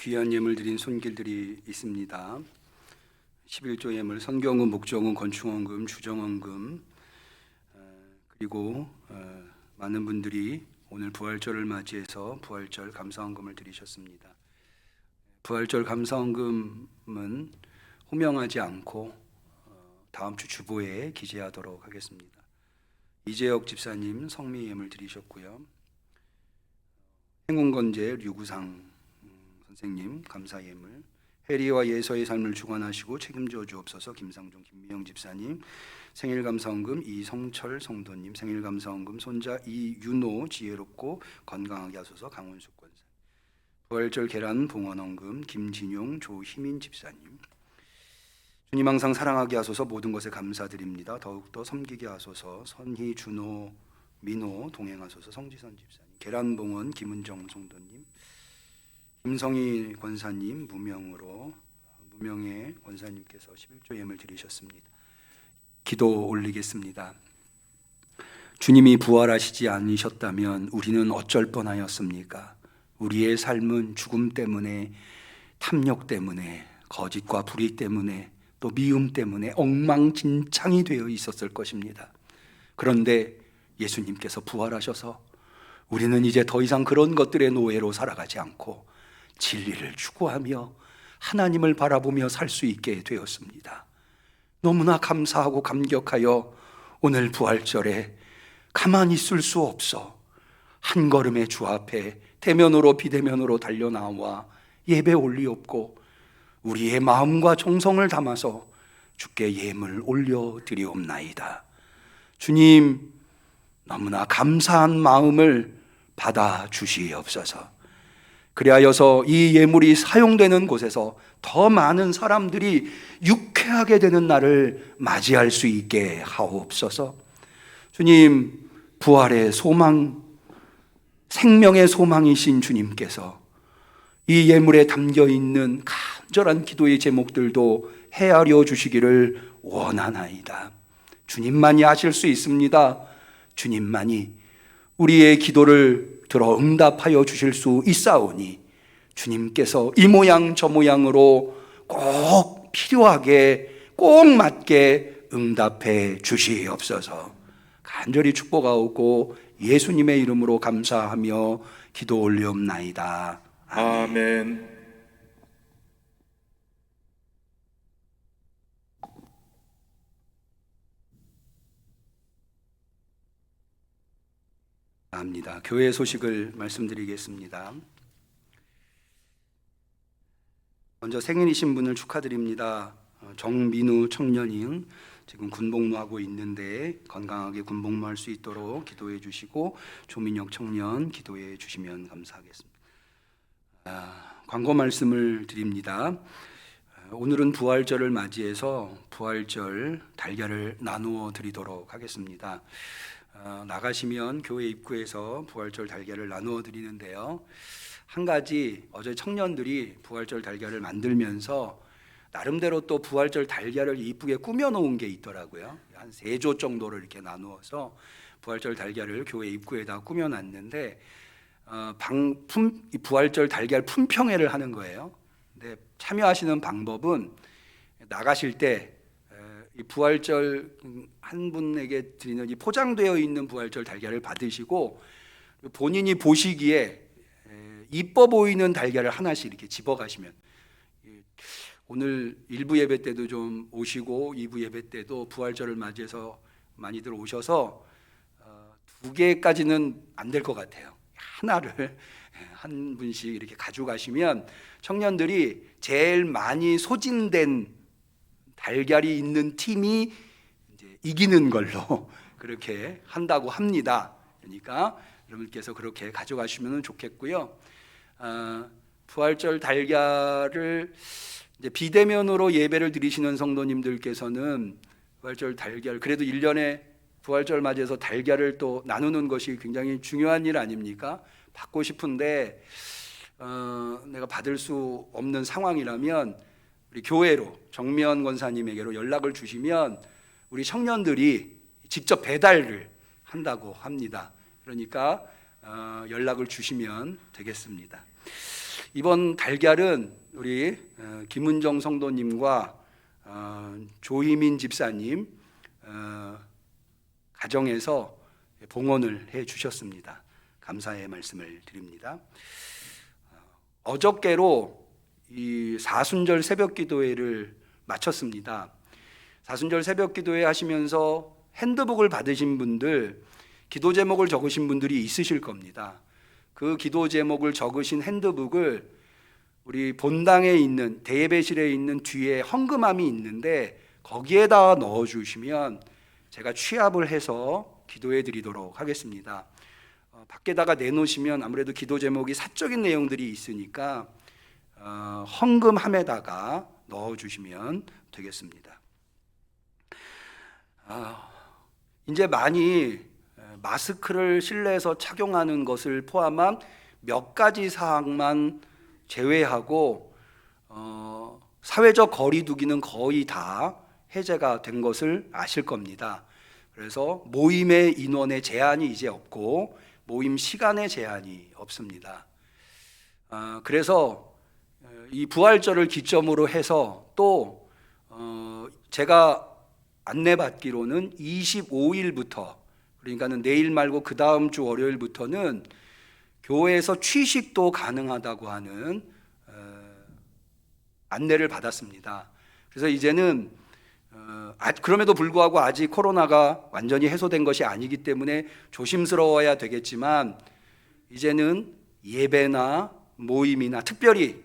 귀한 예물 드린 손길들이 있습니다. 11조 예물, 선경금, 목정금, 건축원금, 주정원금, 그리고 많은 분들이 오늘 부활절을 맞이해서 부활절 감사원금을 드리셨습니다. 부활절 감사원금은 호명하지 않고 다음 주 주보에 기재하도록 하겠습니다. 이재혁 집사님 성미 예물 드리셨고요. 행운건재 류구상 선생님 감사 예물, 해리와 예서의 삶을 주관하시고 책임져 주옵소서 김상중 김미영 집사님 생일 감사원금, 이성철 성도님 생일 감사원금, 손자 이윤호 지혜롭고 건강하게 하소서 강원숙 권사, 부활절 계란 봉헌원금 김진용 조희민 집사님, 주님 항상 사랑하게 하소서 모든 것에 감사드립니다. 더욱더 섬기게 하소서 선희 준호 민호 동행하소서 성지선 집사님, 계란봉헌 김은정 성도님, 김성희 권사님 무명의 권사님께서 11조 예물 드리셨습니다. 기도 올리겠습니다. 주님이 부활하시지 않으셨다면 우리는 어쩔 뻔하였습니까? 우리의 삶은 죽음 때문에, 탐욕 때문에, 거짓과 불의 때문에, 또 미움 때문에 엉망진창이 되어 있었을 것입니다. 그런데 예수님께서 부활하셔서 우리는 이제 더 이상 그런 것들의 노예로 살아가지 않고 진리를 추구하며 하나님을 바라보며 살 수 있게 되었습니다. 너무나 감사하고 감격하여 오늘 부활절에 가만히 있을 수 없어 한 걸음에 주 앞에 대면으로 비대면으로 달려나와 예배 올리옵고 우리의 마음과 정성을 담아서 주께 예물 올려드리옵나이다. 주님, 너무나 감사한 마음을 받아 주시옵소서. 그리하여서 이 예물이 사용되는 곳에서 더 많은 사람들이 유쾌하게 되는 날을 맞이할 수 있게 하옵소서. 주님, 부활의 소망, 생명의 소망이신 주님께서 이 예물에 담겨 있는 간절한 기도의 제목들도 헤아려 주시기를 원하나이다. 주님만이 하실 수 있습니다. 주님만이 우리의 기도를 들어 응답하여 주실 수 있사오니 주님께서 이 모양 저 모양으로 꼭 필요하게 꼭 맞게 응답해 주시옵소서. 간절히 축복하옵고 예수님의 이름으로 감사하며 기도 올리옵나이다. 아멘. 합니다. 교회 소식을 말씀드리겠습니다. 먼저 생일이신 분을 축하드립니다. 정민우 청년이 지금 군복무하고 있는데 건강하게 군복무할 수 있도록 기도해 주시고 조민혁 청년 기도해 주시면 감사하겠습니다. 광고 말씀을 드립니다. 오늘은 부활절을 맞이해서 부활절 달걀을 나누어 드리도록 하겠습니다. 나가시면 교회 입구에서 부활절 달걀을 나누어 드리는데요. 한 가지 어제 청년들이 부활절 달걀을 만들면서 나름대로 또 부활절 달걀을 이쁘게 꾸며 놓은 게 있더라고요. 한 3조 정도를 이렇게 나누어서 부활절 달걀을 교회 입구에다 꾸며 놨는데 부활절 달걀 품평회를 하는 거예요. 근데 참여하시는 방법은 나가실 때 이 부활절 한 분에게 드리는 이 포장되어 있는 부활절 달걀을 받으시고 본인이 보시기에 이뻐 보이는 달걀을 하나씩 이렇게 집어 가시면, 오늘 1부 예배 때도 좀 오시고 2부 예배 때도 부활절을 맞이해서 많이들 오셔서 2개까지는 안 될 것 같아요. 하나를 한 분씩 이렇게 가져가시면 청년들이 제일 많이 소진된 달걀이 있는 팀이 이제 이기는 걸로 그렇게 한다고 합니다. 그러니까 여러분께서 그렇게 가져가시면 좋겠고요. 부활절 달걀을 이제 비대면으로 예배를 드리시는 성도님들께서는 부활절 달걀, 그래도 1년에 부활절 맞이해서 달걀을 또 나누는 것이 굉장히 중요한 일 아닙니까? 받고 싶은데 내가 받을 수 없는 상황이라면 우리 교회로 정미연 권사님에게로 연락을 주시면 우리 청년들이 직접 배달을 한다고 합니다. 그러니까 연락을 주시면 되겠습니다. 이번 달걀은 우리 김은정 성도님과 조희민 집사님 가정에서 봉헌을 해 주셨습니다. 감사의 말씀을 드립니다. 어저께로 이 사순절 새벽기도회를 마쳤습니다. 사순절 새벽기도회 하시면서 핸드북을 받으신 분들, 기도 제목을 적으신 분들이 있으실 겁니다. 그 기도 제목을 적으신 핸드북을 우리 본당에 있는 대예배실에 있는 뒤에 헌금함이 있는데 거기에다 넣어주시면 제가 취합을 해서 기도해 드리도록 하겠습니다. 밖에다가 내놓으시면 아무래도 기도 제목이 사적인 내용들이 있으니까 헌금함에다가 넣어주시면 되겠습니다. 이제 많이 마스크를 실내에서 착용하는 것을 포함한 몇 가지 사항만 제외하고 사회적 거리 두기는 거의 다 해제가 된 것을 아실 겁니다. 그래서 모임의 인원의 제한이 이제 없고 모임 시간의 제한이 없습니다. 그래서 이 부활절을 기점으로 해서 또 제가 안내받기로는 25일부터, 그러니까는 내일 말고 그 다음 주 월요일부터는 교회에서 취식도 가능하다고 하는 안내를 받았습니다. 그래서 이제는 그럼에도 불구하고 아직 코로나가 완전히 해소된 것이 아니기 때문에 조심스러워야 되겠지만 이제는 예배나 모임이나 특별히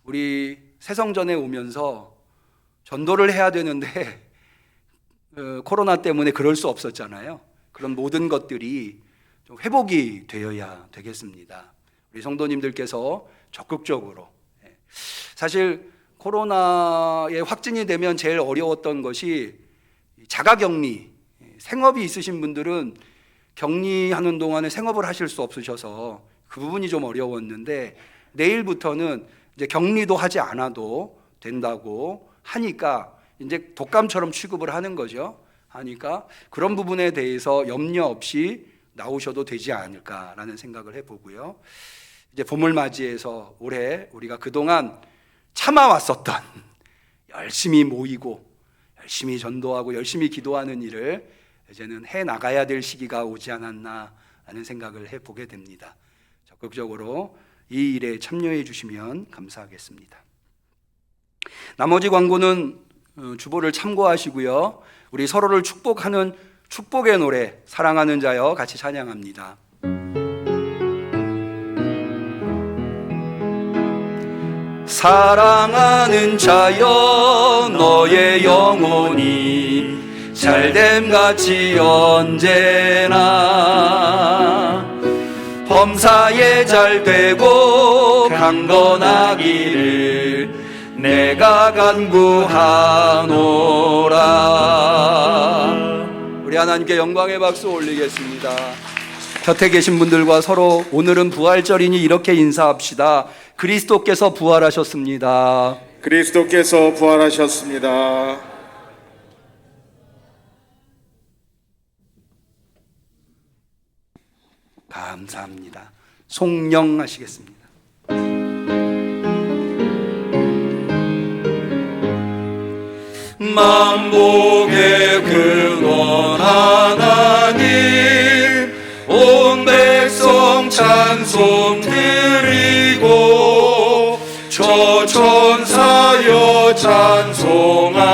우리 새성전에 오면서 전도를 해야 되는데 코로나 때문에 그럴 수 없었잖아요. 그런 모든 것들이 좀 회복이 되어야 되겠습니다. 우리 성도님들께서 적극적으로, 사실 코로나에 확진이 되면 제일 어려웠던 것이 자가격리, 생업이 있으신 분들은 격리하는 동안에 생업을 하실 수 없으셔서 그 부분이 좀 어려웠는데 내일부터는 이제 격리도 하지 않아도 된다고 하니까 이제 독감처럼 취급을 하는 거죠. 하니까 그런 부분에 대해서 염려 없이 나오셔도 되지 않을까라는 생각을 해보고요. 이제 봄을 맞이해서 올해 우리가 그동안 참아왔었던 열심히 모이고 열심히 전도하고 열심히 기도하는 일을 이제는 해 나가야 될 시기가 오지 않았나 하는 생각을 해보게 됩니다. 적극적으로 이 일에 참여해 주시면 감사하겠습니다. 나머지 광고는 주보를 참고하시고요. 우리 서로를 축복하는 축복의 노래 사랑하는 자여 같이 찬양합니다. 사랑하는 자여 너의 영혼이 잘됨같이 언제나 범사에 잘되고 강건하기를 내가 간구하노라. 우리 하나님께 영광의 박수 올리겠습니다. 곁에 계신 분들과 서로 오늘은 부활절이니 이렇게 인사합시다. 그리스도께서 부활하셨습니다. 그리스도께서 부활하셨습니다. 감사합니다. 송영하시겠습니다. 만복의 근원 하나님 온 백성 찬송 드리고 저 천사여 찬송하세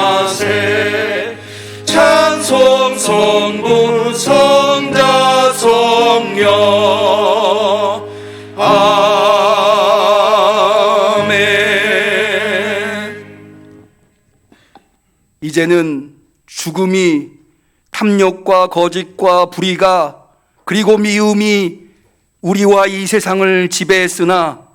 찬송 성부 성자 성령 이제는 죽음이 탐욕과 거짓과 불의가 그리고 미움이 우리와 이 세상을 지배했으나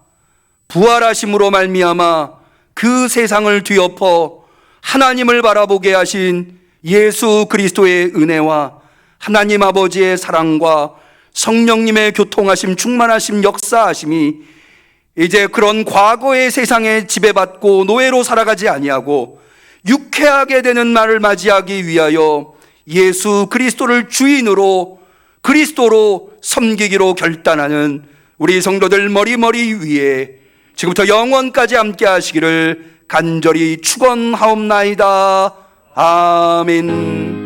부활하심으로 말미암아 그 세상을 뒤엎어 하나님을 바라보게 하신 예수 그리스도의 은혜와 하나님 아버지의 사랑과 성령님의 교통하심 충만하심 역사하심이 이제 그런 과거의 세상에 지배받고 노예로 살아가지 아니하고 유쾌하게 되는 날을 맞이하기 위하여 예수 그리스도를 주인으로 그리스도로 섬기기로 결단하는 우리 성도들 머리 위에 지금부터 영원까지 함께 하시기를 간절히 축원하옵나이다. 아멘.